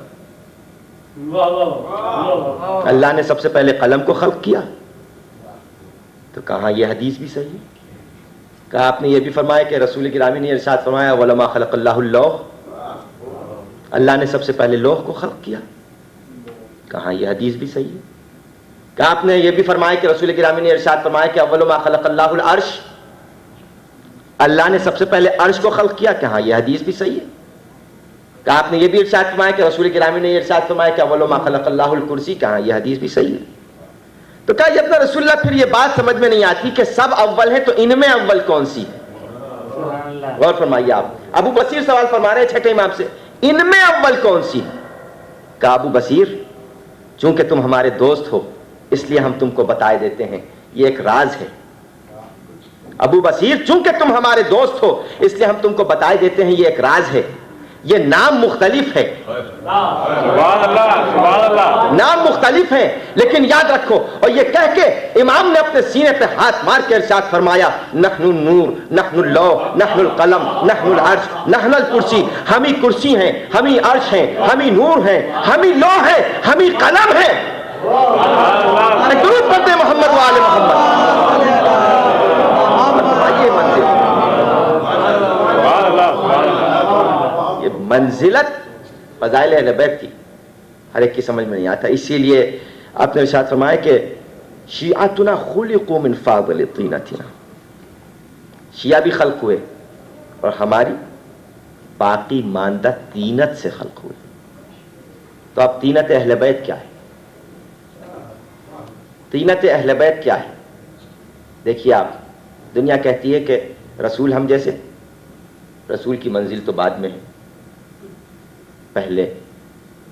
اللہ نے سب سے پہلے قلم کو خلق کیا۔ تو کہاں یہ حدیث بھی صحیح ہے؟ کہا آپ نے یہ بھی فرمایا کہ رسول گرامی نے ارشاد فرمایا وَلَمَا خَلَقَ اللَّهُ اللَّوْحَ، اللہ نے سب سے پہلے لوح کو خلق کیا. کہاں یہ حدیث بھی صحیح ہے؟ کہا آپ نے یہ بھی فرمایا کہ رسول گرامی نے ارشاد فرمایا کہ اول ما خلق اللہ العرش، اللہ نے سب سے پہلے عرش کو خلق کیا. کہاں یہ حدیث بھی صحیح ہے؟ کہا آپ نے یہ بھی ارشاد فرمایا کہ رسول گرامی نے ارشاد فرمایا کہ اول ما خلق اللہ الکرسی. کہاں یہ حدیث بھی صحیح ہے؟ تو کہا یہ اپنا رسول اللہ، پھر یہ بات سمجھ میں نہیں آتی کہ سب اول ہیں تو ان میں اول کون سی ہے؟ غور فرمائیے آپ. ابو بصیر سوال فرما رہے ہیں چھٹے امام سے، ان میں اول کون سی؟ کہا ابو بصیر چونکہ تم ہمارے دوست ہو اس لیے ہم تم کو بتائے دیتے ہیں، یہ ایک راز ہے. ابو بصیر چونکہ تم ہمارے دوست ہو اس لیے ہم تم کو بتائے دیتے ہیں، یہ ایک راز ہے. یہ نام مختلف ہے، نام مختلف ہے، لیکن یاد رکھو. اور یہ کہہ کے امام نے اپنے سینے پہ ہاتھ مار کے ارشاد فرمایا نحن النور نحن اللوح نحن القلم نحن العرش نحن الکرسی. ہم ہی کرسی ہیں، ہم ہی عرش ہیں، ہم ہی نور ہیں، ہم ہی لوح ہیں، ہم ہی قلم ہیں. درود پڑھتے محمد و آل محمد. یہ منزل، یہ منزلت فضائل اہل بیت کی ہر ایک کی سمجھ میں نہیں آتا. اسی لیے آپ نے ارشاد فرمایا کہ شیعتنا خلقوا من فاضل طینتنا، شیعہ بھی خلق ہوئے اور ہماری باقی ماندہ طینت سے خلق ہوئے. تو اب طینت اہل بیت کیا ہے؟ طینت اہل بیت کیا ہے؟ دیکھیے آپ، دنیا کہتی ہے کہ رسول ہم جیسے، رسول کی منزل تو بعد میں ہے. پہلے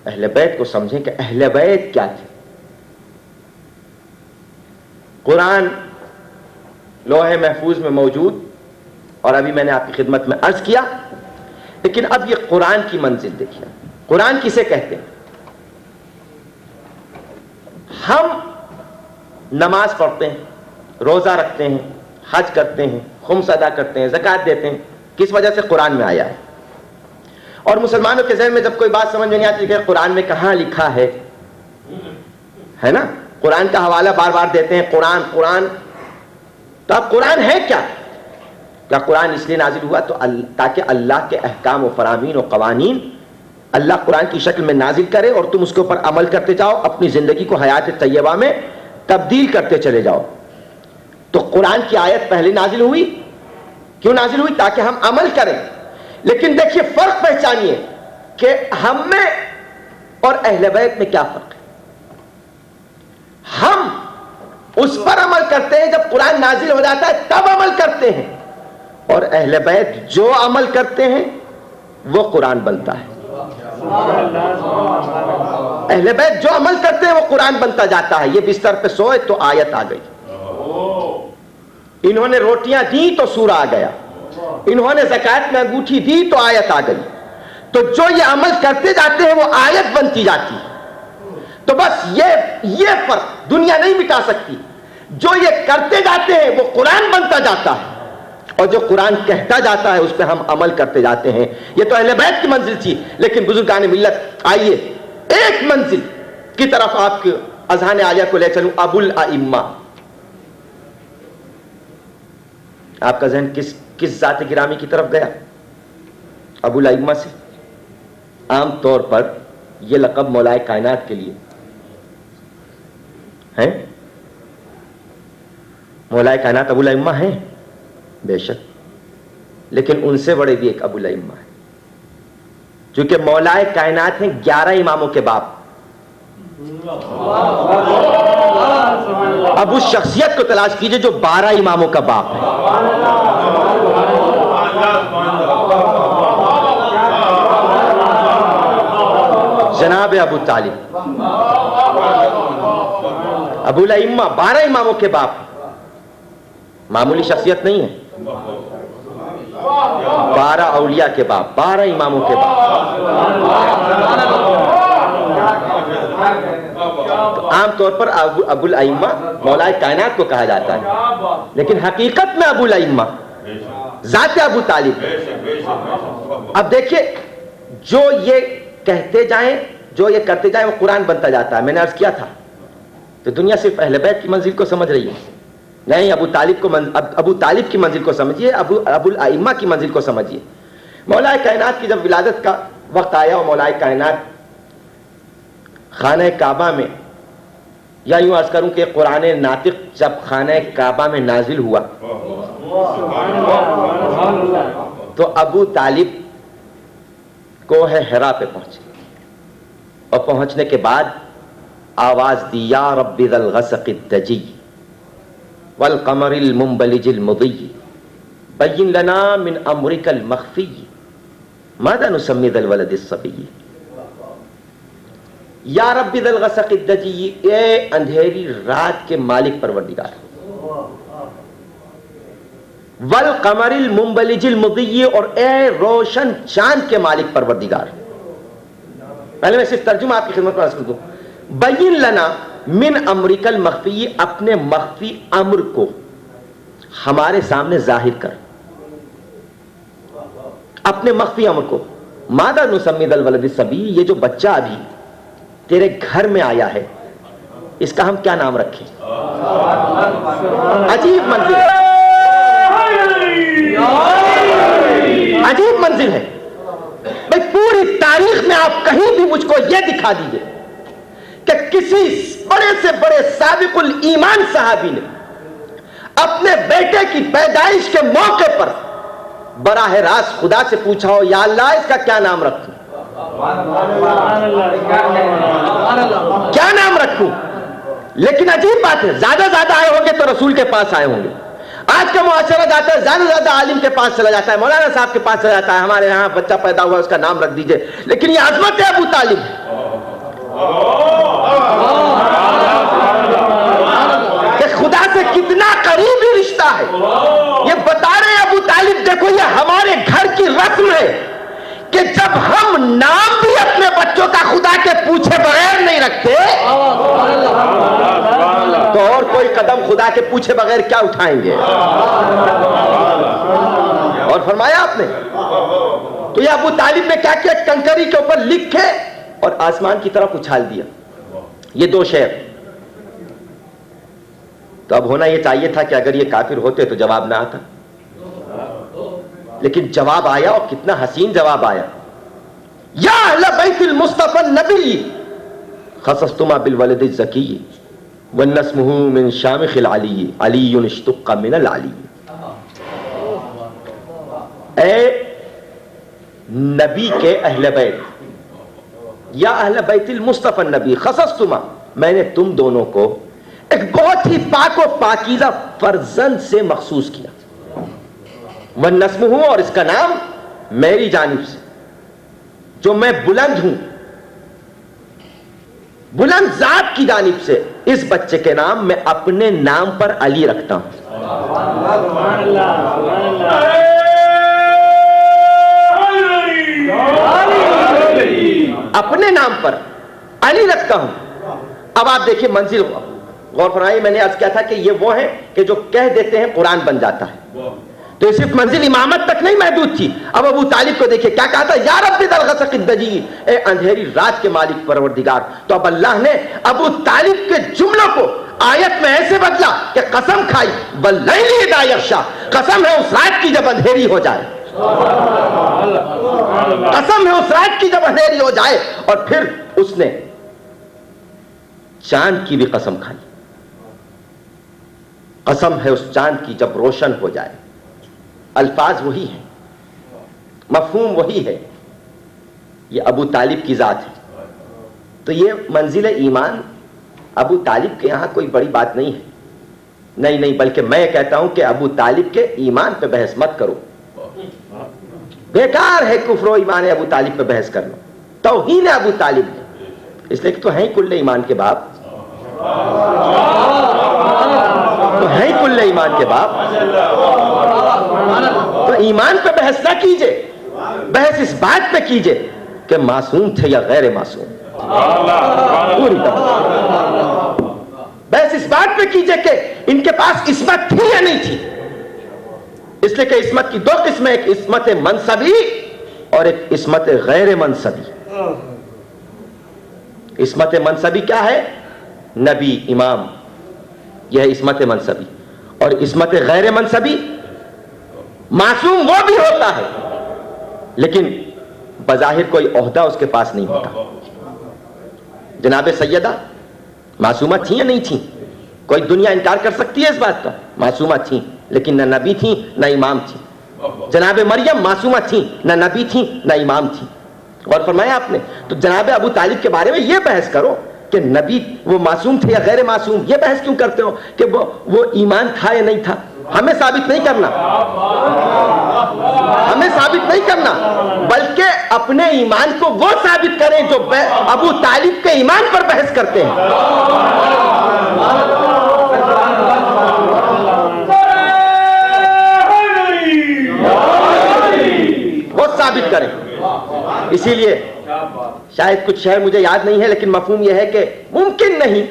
اہل بیت کو سمجھیں کہ اہل بیت کیا تھے. قرآن لوح محفوظ میں موجود اور ابھی میں نے آپ کی خدمت میں عرض کیا، لیکن اب یہ قرآن کی منزل دیکھیے. قرآن کسے کہتے ہیں؟ ہم نماز پڑھتے ہیں، روزہ رکھتے ہیں، حج کرتے ہیں، خمس ادا کرتے ہیں، زکوٰۃ دیتے ہیں. کس وجہ سے؟ قرآن میں آیا ہے. اور مسلمانوں کے ذہن میں جب کوئی بات سمجھ میں نہیں آتی کہ قرآن میں کہاں لکھا ہے نا، قرآن کا حوالہ بار بار دیتے ہیں، قرآن قرآن. تو اب قرآن ہے کیا؟ کیا قرآن اس لیے نازل ہوا تو تاکہ اللہ کے احکام و فرامین و قوانین اللہ قرآن کی شکل میں نازل کرے اور تم اس کے اوپر عمل کرتے جاؤ، اپنی زندگی کو حیات طیبہ میں تبدیل کرتے چلے جاؤ. تو قرآن کی آیت پہلے نازل ہوئی. کیوں نازل ہوئی؟ تاکہ ہم عمل کریں. لیکن دیکھیے فرق پہچانیے کہ ہم میں اور اہل بیت میں کیا فرق ہے. ہم اس پر عمل کرتے ہیں جب قرآن نازل ہو جاتا ہے تب عمل کرتے ہیں، اور اہل بیت جو عمل کرتے ہیں وہ قرآن بنتا ہے. اہل بیت جو عمل کرتے ہیں وہ قرآن بنتا جاتا ہے. یہ بستر پہ سوئے تو آیت آ گئی، انہوں نے روٹیاں دی تو سورہ آ گیا، انہوں نے زکوٰۃ میں انگوٹھی دی تو آیت آ گئی. تو جو یہ عمل کرتے جاتے ہیں وہ آیت بنتی جاتی. تو بس یہ فرق دنیا نہیں مٹا سکتی. جو یہ کرتے جاتے ہیں وہ قرآن بنتا جاتا ہے، اور جو قرآن کہتا جاتا ہے اس پہ ہم عمل کرتے جاتے ہیں. یہ تو اہل بیت کی منزل تھی. لیکن بزرگان ملت آئیے ایک منزل کی طرف آپ کے اذہان عالیہ کو لے چلوں. ابو الائمہ، آپ کا ذہن کس ذات گرامی کی طرف گیا؟ ابو الائمہ سے. عام طور پر یہ لقب مولائے کائنات کے لیے ہیں. مولائے کائنات ابو الائمہ ہیں بے شک، لیکن ان سے بڑے بھی ایک ابو الائمہ ہے، چونکہ مولائے کائنات ہیں 11 اماموں کے باپ. اب اس شخصیت کو تلاش کیجئے جو 12 اماموں کا باپ ہے. جناب ابو طالب، ابو الائمہ 12 اماموں کے باپ، معمولی شخصیت نہیں ہے. 12 اولیاء کے باپ، 12 اماموں کے باپ. عام طور پر ابو الائمہ مولائے کائنات کو کہا جاتا ہے، لیکن حقیقت میں ابو الائمہ ذات ابو طالب. اب دیکھیے جو یہ کہتے جائیں، جو یہ کرتے جائیں وہ قرآن بنتا جاتا ہے. میں نے عرض کیا تھا تو دنیا صرف اہل بیت کی منزل کو سمجھ رہی ہے. نہیں، ابو طالب کی منزل کو سمجھیے، ابو الائمہ کی منزل کو سمجھیے۔ مولا کائنات کی جب ولادت کا وقت آیا اور مولا کائنات خانہ کعبہ میں، یا یوں عرض کروں کہ قرآن ناطق جب خانہ کعبہ میں نازل ہوا تو ابو طالب کوہ حرا پہ پہنچے، اور پہنچنے کے بعد آواز دی یا رب ذا الغسق الدجی والقمر المنبلج المضی بین لنا من امرک المخفی ماذا نسمی ذا الولد الصبی۔ یا رب ذا الغسق الدجی، اے اندھیری رات کے مالک پروردگار، والقمر المنبلج المضی، اور اے روشن چاند کے مالک پروردگار۔ پہلے میں صرف ترجمہ آپ کی خدمت میں عرض کر دوں، بین لنا من امرک المخفی، اپنے مخفی امر کو ہمارے سامنے ظاہر کر، اپنے مخفی امر کو۔ ماذا نسمی ذا الولد الصبی، یہ جو بچہ ابھی تیرے گھر میں آیا ہے اس کا ہم کیا نام رکھیں؟ عجیب منزل ہے، عجیب منزل ہے بھائی۔ پوری تاریخ میں آپ کہیں بھی مجھ کو یہ دکھا دیجئے کہ کسی بڑے سے بڑے سابق الایمان صحابی نے اپنے بیٹے کی پیدائش کے موقع پر براہ راست خدا سے پوچھا ہو یا اللہ اس کا کیا نام رکھوں، کیا نام رکھوں؟ لیکن عجیب بات ہے، زیادہ آئے ہوں گے تو رسول کے پاس آئے ہوں گے۔ آج کا معاشرہ جاتا ہے زیادہ عالم کے پاس چلا جاتا ہے، مولانا صاحب کے پاس چلا جاتا ہے، ہمارے یہاں بچہ پیدا ہوا اس کا نام رکھ دیجئے۔ لیکن یہ عظمت ہے ابو طالب، کہ خدا سے کتنا قریبی رشتہ ہے۔ یہ بتا رہے ہیں ابو طالب، دیکھو یہ ہمارے گھر کی رسم ہے کہ جب ہم نام بھی اپنے بچوں کا خدا کے پوچھے بغیر نہیں رکھتے تو اور کوئی قدم خدا کے پوچھے بغیر کیا اٹھائیں گے؟ اور فرمایا آپ نے تو یہ ابو طالب نے کیا کیا، کنکری کے اوپر لکھے اور آسمان کی طرف اچھال دیا یہ دو شعر۔ تو اب ہونا یہ چاہیے تھا کہ اگر یہ کافر ہوتے تو جواب نہ آتا، لیکن جواب آیا، اور کتنا حسین جواب آیا۔ یا اہل بیت المصطفی النبی خصصتما بالولد الزکی والنسمہ من شامخ العلی علی اشتق من العلی۔ اے نبی کے اہل بیت، یا اہل بیت المصطفی النبی خصصتما، میں نے تم دونوں کو ایک بہت ہی پاک و پاکیزہ فرزند سے مخصوص کیا، وَالنَّسْمُهُ، اور اس کا نام میری جانب سے جو میں بلند ہوں، بلند ذات کی جانب سے اس بچے کے نام میں اپنے نام پر علی رکھتا ہوں۔ اپنے نام پر علی رکھتا ہوں۔ اب آپ دیکھیں منزل، غور فرمائیے، میں نے عرض کیا تھا کہ یہ وہ ہیں کہ جو کہہ دیتے ہیں قرآن بن جاتا ہے، تو یہ صرف منزل امامت تک نہیں محدود تھی۔ اب ابو طالب کو دیکھیں کیا کہا تھا، یا رب ذا الغسق الدجی، اے اندھیری رات کے مالک پروردگار۔ تو اب اللہ نے ابو طالب کے جملوں کو آیت میں ایسے بدلا کہ قسم کھائی واللیل اذا یغشی، قسم ہے اس رات کی جب اندھیری ہو جائے، قسم ہے اس رات کی جب اندھیری ہو جائے، اور پھر اس نے چاند کی بھی قسم کھائی، قسم ہے اس چاند کی جب روشن ہو جائے۔ الفاظ وہی ہیں، مفہوم وہی ہے، یہ ابو طالب کی ذات ہے۔ تو یہ منزل ایمان ابو طالب کے یہاں کوئی بڑی بات نہیں ہے، نہیں، بلکہ میں کہتا ہوں کہ ابو طالب کے ایمان پہ بحث مت کرو، بیکار ہے کفر و ایمان ابو طالب پہ بحث کرنا، توہین ہے ابو طالب ہے، اس لیے کہ تو ہیں کل ایمان کے باپ، تو ہیں کل ایمان کے باپ، تو ایمان پہ بحث نہ کیجئے، بحث اس بات پہ کیجئے کہ معصوم تھے یا غیر معصوم، پوری طرح بحث اس بات پہ کیجئے کہ ان کے پاس عصمت تھی یا نہیں تھی، اس لیے کہ عصمت کی دو قسمیں، ایک عصمت منصبی اور ایک عصمت غیر منصبی۔ عصمت منصبی کیا ہے؟ نبی، امام، یہ ہے عصمت منصبی، اور عصمت غیر منصبی، معصوم وہ بھی ہوتا ہے لیکن بظاہر کوئی عہدہ اس کے پاس نہیں ہوتا. جناب سیدہ معصومہ تھیں یا نہیں تھیں؟ کوئی دنیا انکار کر سکتی ہے اس بات کا؟ معصومہ تھیں لیکن نہ نبی تھیں نہ امام تھیں. جناب مریم معصومہ تھیں، نہ نبی تھیں نہ امام تھیں. اور فرمایا آپ نے تو جناب ابو طالب کے بارے میں یہ بحث کرو کہ نبی وہ معصوم تھے یا غیر معصوم. یہ بحث کیوں کرتے ہو کہ وہ ایمان تھا یا نہیں تھا؟ ہمیں ثابت نہیں کرنا، ہمیں ثابت نہیں کرنا، بلکہ اپنے ایمان کو وہ ثابت کریں جو ابو طالب کے ایمان پر بحث کرتے ہیں. وہ ثابت کریں. اسی لیے شاید کچھ شعر مجھے یاد نہیں ہے لیکن مفہوم یہ ہے کہ ممکن نہیں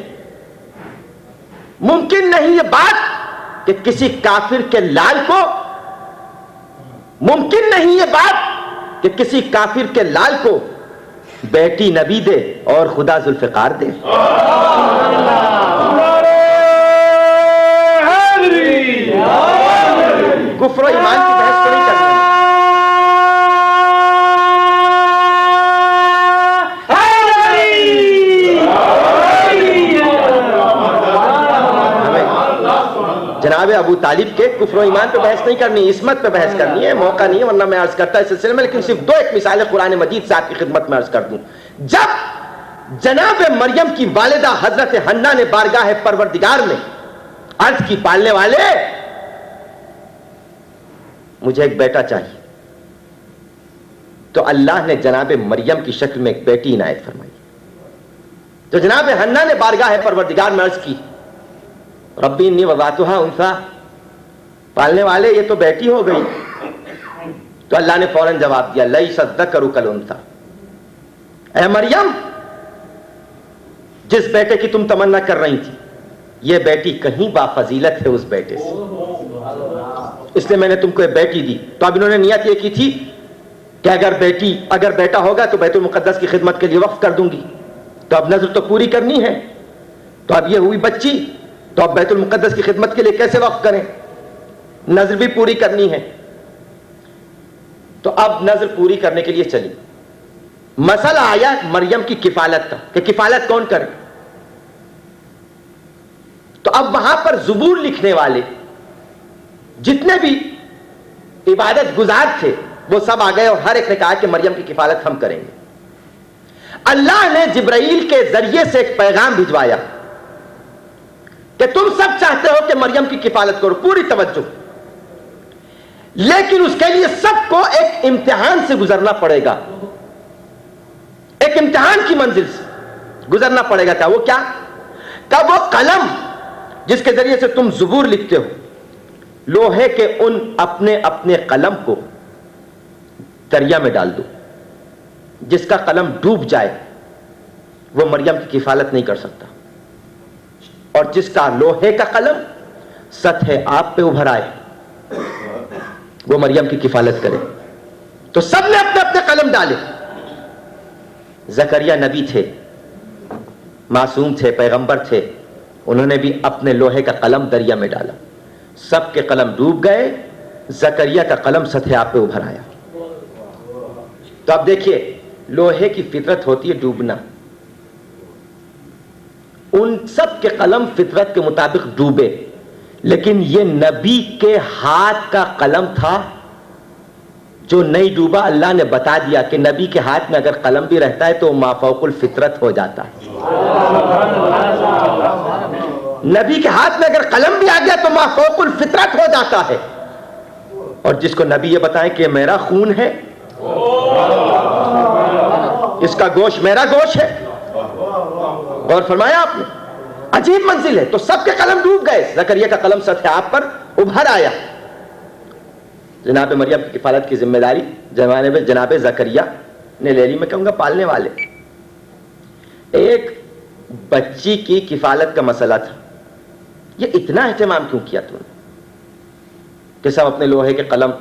یہ بات کہ کسی کافر کے لال کو، ممکن نہیں یہ بات کہ کسی کافر کے لال کو بیٹی نبی دے اور خدا ذوالفقار دے. کفر و ایمان کی بحث تو نہیں کرنی. جناب ابو طالب کے کفر و ایمان پہ بحث نہیں کرنی، عصمت پہ بحث کرنی ہے. موقع نہیں ہے ورنہ میں عرض کرتا اس سلسلے میں، لیکن صرف دو ایک مثالیں قرآن مجید سے آپ کی خدمت میں عرض کر دوں. جب جناب مریم کی والدہ حضرت حنا نے بارگاہ پروردگار میں عرض کی پالنے والے مجھے ایک بیٹا چاہیے، تو اللہ نے جناب مریم کی شکل میں ایک بیٹی عنایت فرمائی. تو جناب حنا نے بارگاہ پروردگار میں عرض کی ربی انی وضعتها انثی، پالنے والے یہ تو بیٹی ہو گئی. تو اللہ نے فوراً جواب دیا لیس الذکر کالانثی، اے مریم جس بیٹے کی تم تمنا کر رہی تھی یہ بیٹی کہیں بافضیلت ہے اس بیٹے سے، اس لیے میں نے تم کو ایک بیٹی دی. تو اب انہوں نے نیت یہ کی تھی کہ اگر بیٹا ہوگا تو بیت المقدس کی خدمت کے لیے وقف کر دوں گی. تو اب نظر تو پوری کرنی ہے، تو اب یہ ہوئی بچی، تو اب بیت المقدس کی خدمت کے لیے کیسے وقف کریں؟ نظر بھی پوری کرنی ہے. تو اب نظر پوری کرنے کے لیے چلی. مسئلہ آیا مریم کی کفالت کا کہ کفالت کون کرے. تو اب وہاں پر زبور لکھنے والے جتنے بھی عبادت گزار تھے وہ سب آ گئے اور ہر ایک نے کہا کہ مریم کی کفالت ہم کریں گے. اللہ نے جبرائیل کے ذریعے سے ایک پیغام بھجوایا کہ تم سب چاہتے ہو کہ مریم کی کفالت کرو، پوری توجہ، لیکن اس کے لیے سب کو ایک امتحان سے گزرنا پڑے گا، ایک امتحان کی منزل سے گزرنا پڑے گا. وہ کیا؟ کہ وہ قلم جس کے ذریعے سے تم زبور لکھتے ہو، لوہے کے ان اپنے قلم کو دریا میں ڈال دو. جس کا قلم ڈوب جائے وہ مریم کی کفالت نہیں کر سکتا، اور جس کا لوہے کا قلم سطح آپ پہ ابھر آئے وہ مریم کی کفالت کرے. تو سب نے اپنے اپنے قلم ڈالے. زکریا نبی تھے، معصوم تھے، پیغمبر تھے، انہوں نے بھی اپنے لوہے کا قلم دریا میں ڈالا. سب کے قلم ڈوب گئے، زکریا کا قلم سطح آپ پہ ابھر آیا. تو اب دیکھیے لوہے کی فطرت ہوتی ہے ڈوبنا، ان سب کے قلم فطرت کے مطابق ڈوبے، لیکن یہ نبی کے ہاتھ کا قلم تھا جو نہیں ڈوبا. اللہ نے بتا دیا کہ نبی کے ہاتھ میں اگر قلم بھی رہتا ہے تو مافوق الفطرت ہو جاتا ہے. نبی کے ہاتھ میں اگر قلم بھی آ گیا تو مافوق الفطرت ہو جاتا ہے. اور جس کو نبی یہ بتائیں کہ میرا خون ہے، اس کا گوشت میرا گوشت ہے، اور فرمایا آپ نے عجیب منزل ہے. تو سب کے قلم ڈوب گئے، زکریا کا قلم سطح آپ پر ابھر آیا. جناب مریم کی کفالت کی ذمہ داری جناب زکریا نے لے لی. میں کہوں گا پالنے والے، ایک بچی کی کفالت کا مسئلہ تھا، یہ اتنا اہتمام کیوں کیا تم نے کہ سب اپنے لوہے کے قلم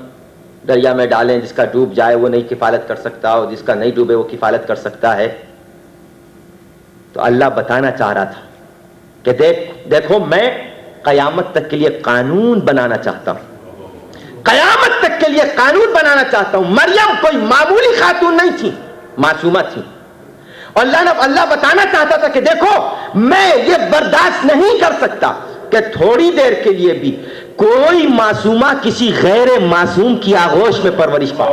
دریا میں ڈالیں، جس کا ڈوب جائے وہ نہیں کفالت کر سکتا اور جس کا نہیں ڈوبے وہ کفالت کر سکتا ہے. تو اللہ بتانا چاہ رہا تھا کہ دیکھو میں قیامت تک کے لیے قانون بنانا چاہتا ہوں، قیامت تک کے لیے قانون بنانا چاہتا ہوں۔ مریم کوئی معمولی خاتون نہیں تھی، معصومہ تھی، اور اللہ بتانا چاہتا تھا کہ دیکھو میں یہ برداشت نہیں کر سکتا کہ تھوڑی دیر کے لیے بھی کوئی معصومہ کسی غیر معصوم کی آغوش میں پرورش پائے۔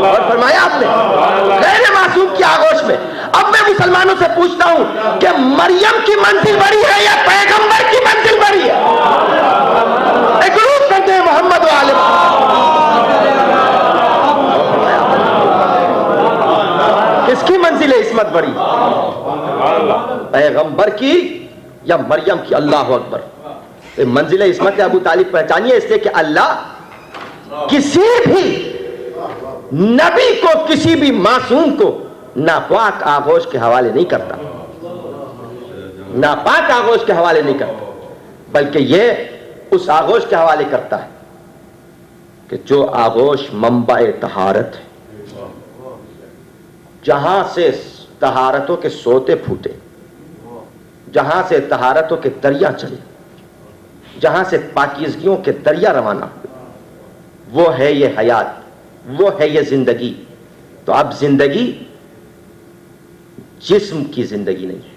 اور فرمایا آپ نے غیر معصوم کی آغوش میں۔ اب میں مسلمانوں سے پوچھتا ہوں کہ مریم کی منزل بڑی ہے یا پیغمبر کی منزل بڑی ہے؟ اگروز کرتے ہیں محمد و آل کس کی منزل عصمت بڑی، پیغمبر کی یا مریم کی؟ اللہ اکبر۔ منزل عصمت ابو طالب پہچانیے، اس لیے کہ اللہ کسی بھی نبی کو، کسی بھی معصوم کو ناپاک آغوش کے حوالے نہیں کرتا، ناپاک آغوش کے حوالے نہیں کرتا، بلکہ یہ اس آغوش کے حوالے کرتا ہے کہ جو آغوش منبع طہارت ہے، جہاں سے طہارتوں کے سوتے پھوٹے، جہاں سے طہارتوں کے دریا چلے، جہاں سے پاکیزگیوں کے دریا روانہ ہوئے، وہ ہے یہ حیات، وہ ہے یہ زندگی۔ تو اب زندگی جسم کی زندگی نہیں ہے،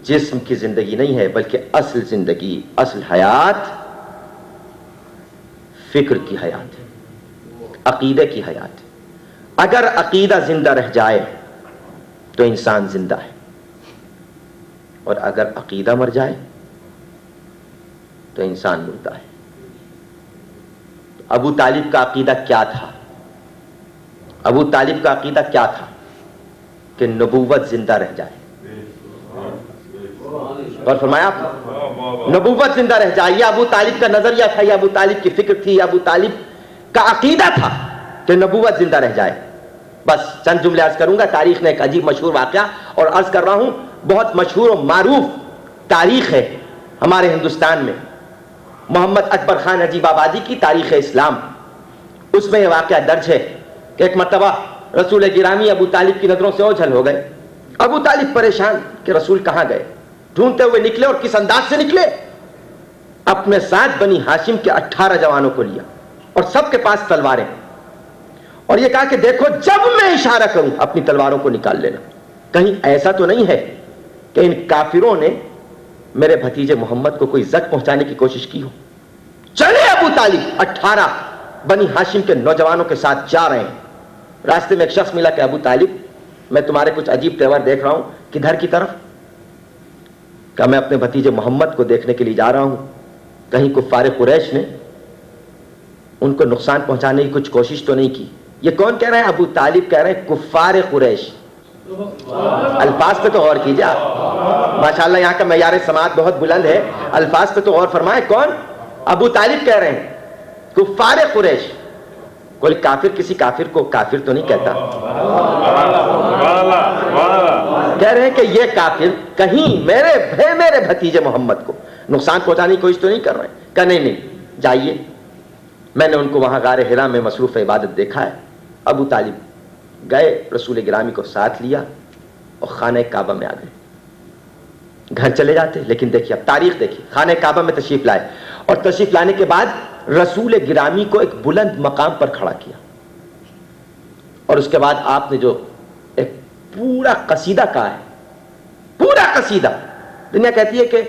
جسم کی زندگی نہیں ہے، بلکہ اصل زندگی، اصل حیات فکر کی حیات ہے، عقیدے کی حیات ہے۔ اگر عقیدہ زندہ رہ جائے تو انسان زندہ ہے، اور اگر عقیدہ مر جائے تو انسان مردہ ہے۔ ابو طالب کا عقیدہ کیا تھا؟ ابو طالب کا عقیدہ کیا تھا؟ کہ نبوت زندہ رہ جائے، اور فرمایا آپ نے نبوت زندہ رہ جائے۔ یہ ابو طالب کا نظریہ تھا، یہ ابو طالب کی فکر تھی، یہ ابو طالب کا عقیدہ تھا کہ نبوت زندہ رہ جائے۔ بس چند جملے عرض کروں گا۔ تاریخ نے ایک عجیب مشہور واقعہ، اور عرض کر رہا ہوں بہت مشہور و معروف تاریخ ہے ہمارے ہندوستان میں، محمد اکبر خان عجیب آبادی کی تاریخ اسلام، اس میں یہ واقعہ درج ہے کہ ایک مرتبہ رسول گرامی ابو طالب کی نظروں سے اوجھل ہو گئے۔ ابو طالب پریشان کہ رسول کہاں گئے، ڈھونڈتے ہوئے نکلے، اور کس انداز سے نکلے؟ اپنے ساتھ بنی ہاشم کے 18 جوانوں کو لیا، اور سب کے پاس تلواریں، اور یہ کہا کہ دیکھو جب میں اشارہ کروں اپنی تلواروں کو نکال لینا، کہیں ایسا تو نہیں ہے کہ ان کافروں نے میرے بھتیجے محمد کو کوئی زخم پہنچانے کی کوشش کی ہو۔ چلے ابو طالب 18 بنی ہاشم کے نوجوانوں کے ساتھ جا رہے ہیں۔ راستے میں ایک شخص ملا کہ ابو طالب میں تمہارے کچھ عجیب تیور دیکھ رہا ہوں، کدھر کی طرف؟ کہ میں اپنے بھتیجے محمد کو دیکھنے کے لیے جا رہا ہوں، کہیں کفار قریش نے ان کو نقصان پہنچانے کی کچھ کوشش تو نہیں کی۔ یہ کون کہہ رہے ہیں؟ ابو طالب کہہ رہے ہیں کفار قریش۔ الفاظ پہ تو غور کیجیے آپ، ماشاءاللہ یہاں کا معیار سماعت بہت بلند ہے، الفاظ پہ تو غور فرمائیں۔ کون؟ ابو طالب کہہ رہے ہیں کفار قریش۔ کوئی کافر کسی کافر کو کافر تو نہیں کہتا، کہہ رہے ہیں کہ یہ کافر کہیں میرے بھتیجے محمد کو نقصان پہنچانے کی کوشش تو نہیں کر رہے ہیں؟ کہ نہیں جائیے، میں نے ان کو وہاں غار حرا میں مصروف عبادت دیکھا ہے۔ ابو طالب گئے، رسول گرامی کو ساتھ لیا اور خانہ کعبہ میں آ گئے۔ گھر چلے جاتے، لیکن دیکھیے اب تاریخ دیکھیے، خانہ کعبہ میں تشریف لائے، اور تشریف لانے کے بعد رسول گرامی کو ایک بلند مقام پر کھڑا کیا، اور اس کے بعد آپ نے جو ایک پورا قصیدہ کہا ہے، پورا قصیدہ۔ دنیا کہتی ہے کہ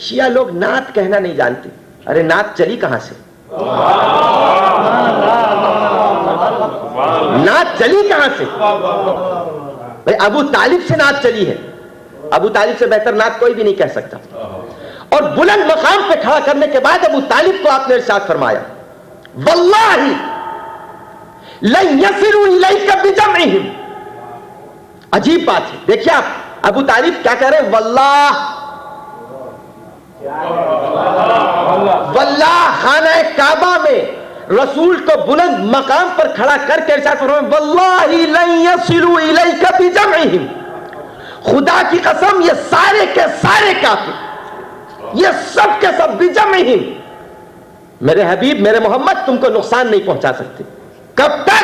شیعہ لوگ نعت کہنا نہیں جانتے، ارے نعت چلی کہاں سے؟ نعت چلی کہاں سے؟ بھائی ابو طالب سے نعت چلی ہے، ابو طالب سے بہتر نعت کوئی بھی نہیں کہہ سکتا۔ اور بلند مقام پہ کھڑا کرنے کے بعد ابو طالب کو آپ نے ارشاد فرمایا واللہ لن یصلوا الیک بجمعہم۔ عجیب بات ہے، دیکھیے آپ ابو طالب کیا کہہ رہے ہیں؟ واللہ خانہ کعبہ میں رسول کو بلند مقام پر کھڑا کر کے ارشاد فرمایا واللہ لن یصلوا الیک بجمعہم، خدا کی قسم یہ سارے کے سارے کافر، یہ سب کے سب بجمعہم، میرے حبیب میرے محمد تم کو نقصان نہیں پہنچا سکتے۔ کب تک؟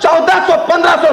1400-1500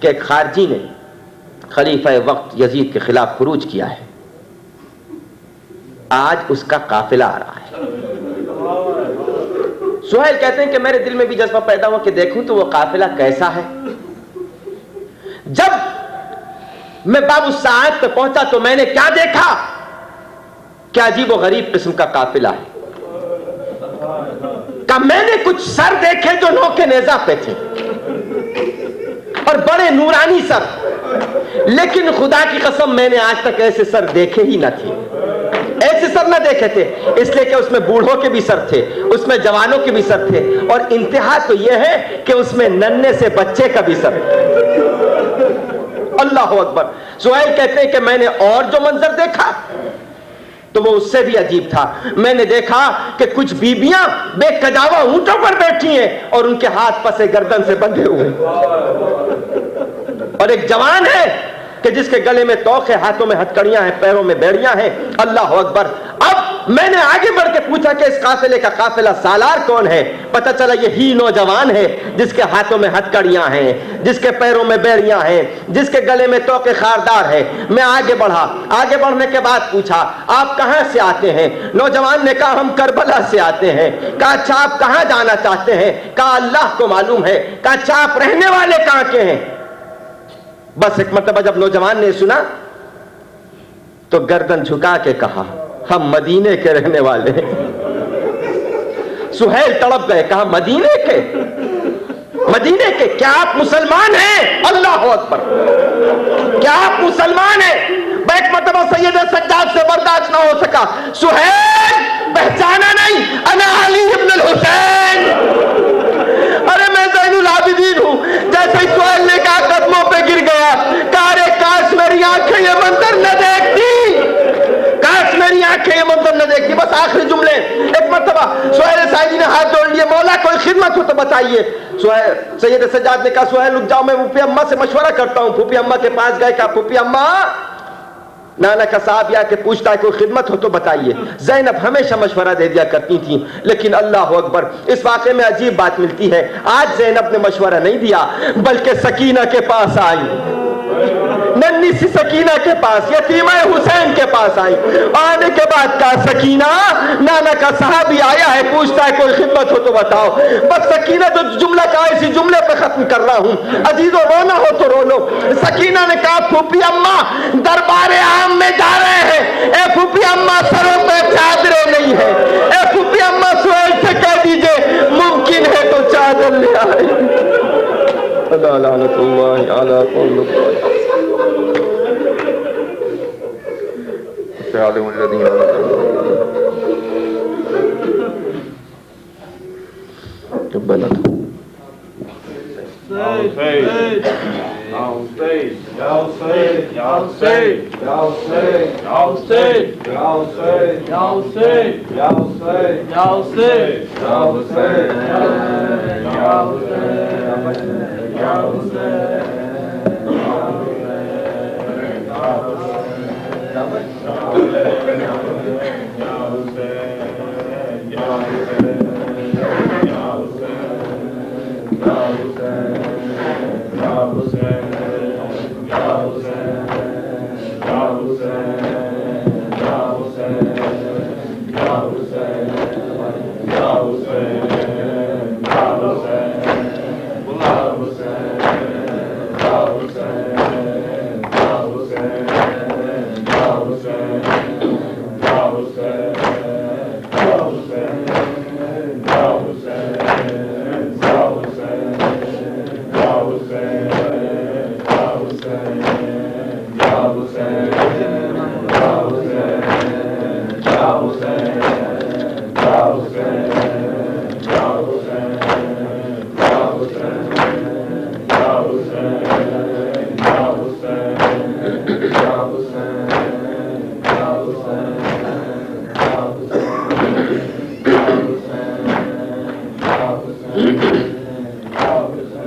کہ ایک خارجی نے خلیفہ وقت یزید کے خلاف خروج کیا ہے، آج اس کا قافلہ آ رہا ہے۔ سہیل کہتے ہیں کہ میرے دل میں بھی جذبہ پیدا ہوا کہ دیکھوں تو وہ قافلہ کیسا ہے۔ جب میں باب الساعات پہ پہنچا تو میں نے کیا دیکھا کہ عجیب و غریب قسم کا قافلہ ہے۔ کہ میں نے کچھ سر دیکھے جو نوکے نیزہ پہ تھے اور بڑے نورانی سر، لیکن خدا کی قسم میں نے آج تک ایسے سر دیکھے ہی نہ تھے، ایسے سر نہ دیکھے تھے، اس لیے کہ اس میں بوڑھوں کے بھی سر تھے، اس میں جوانوں کے بھی سر تھے، اور انتہا تو یہ ہے کہ اس میں ننھے سے بچے کا بھی سر ہے۔ اللہ اکبر۔ سہیل کہتے ہیں کہ میں نے اور جو منظر دیکھا تو وہ اس سے بھی عجیب تھا۔ میں نے دیکھا کہ کچھ بیبیاں بے کجاوا اونٹوں پر بیٹھی ہیں اور ان کے ہاتھ پسے گردن سے بندھے ہوئے، اور ایک جوان ہے کہ جس کے گلے میں توق ہے، ہاتھوں میں ہتکڑیاں ہیں، پیروں میں بیڑیاں ہیں۔ اللہ اکبر۔ اب میں نے آگے بڑھ کے پوچھا کہ اس قافلے کا قافلہ سالار کون ہے؟ پتہ چلا یہی نوجوان ہے جس کے ہاتھوں میں ہتکڑیاں ہیں، جس کے پیروں میں بیڑیاں ہیں، جس کے گلے میں توق خاردار ہے۔ میں آگے بڑھا، آگے بڑھنے کے بعد پوچھا آپ کہاں سے آتے ہیں؟ نوجوان نے کہا ہم کربلا سے آتے ہیں۔ کہا اچھا آپ کہاں جانا چاہتے ہیں؟ کہا اللہ کو معلوم ہے۔ کہا اچھا آپ رہنے والے کہاں کے ہیں؟ بس ایک مرتبہ جب نوجوان نے سنا تو گردن جھکا کے کہا ہم مدینے کے رہنے والے ہیں۔ سہیل تڑپ گئے، کہا مدینے کے؟ مدینے کے؟ کیا آپ مسلمان ہیں؟ اللہ اکبر۔ کیا آپ مسلمان ہیں؟ ایک مرتبہ سید سجاد سے برداشت نہ ہو سکا۔ سہیل پہچانا نہیں؟ انا علی ابن الحسین، ارے میں زین العابدین ہوں۔ جیسے سہیل نے کہا قدموں پہ گر گیا، کہا ارے کاش میری آنکھیں یہ منظر نہ دیکھتی، کاش میری آنکھیں یہ منظر نہ دیکھتی۔ بس آخری جملے۔ ایک مرتبہ سہیل سائدی نے ہاتھ جوڑ لیے، مولا کوئی خدمت ہو تو بتائیے۔ سید سجاد نے کہا سہیل رک جاؤ، میں پھوپھی اماں سے مشورہ کرتا ہوں۔ پھوپھی اماں کے پاس گئے، کہا پھوپھی اماں، نانا کا صاحب یا کہ پوچھتا ہے کوئی خدمت ہو تو بتائیے۔ زینب ہمیشہ مشورہ دے دیا کرتی تھی، لیکن اللہ اکبر اس واقعے میں عجیب بات ملتی ہے۔ آج زینب نے مشورہ نہیں دیا بلکہ سکینہ کے پاس آئی، ننھی سی سکینہ کے پاس، یتیمہ حسین کے پاس آئی۔ آنے کے بعد کہا سکینہ، نانا کا صحابی آیا ہے، پوچھتا ہے کوئی خدمت ہو تو بتاؤ۔ بس سکینہ جو جملہ کہا اسی جملے پہ ختم کر رہا ہوں، عزیزو رونا ہو تو رو لو۔ سکینہ نے کہا پھوپھی اماں دربار عام میں جا رہے ہیں، اے پھوپھی اماں سروں پہ چادریں نہیں ہیں، اے پھوپھی اماں سہیل سے کہہ دیجئے ممکن ہے تو چادر لے آئے۔ لعنت اللہ علی کل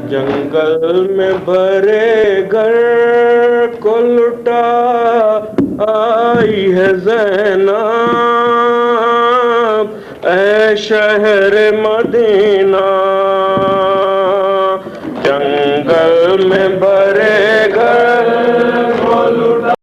جنگل میں بھرے گھر کو لٹا آئی ہے زینب، اے شہر مدینہ۔ جنگل جنگل میں برے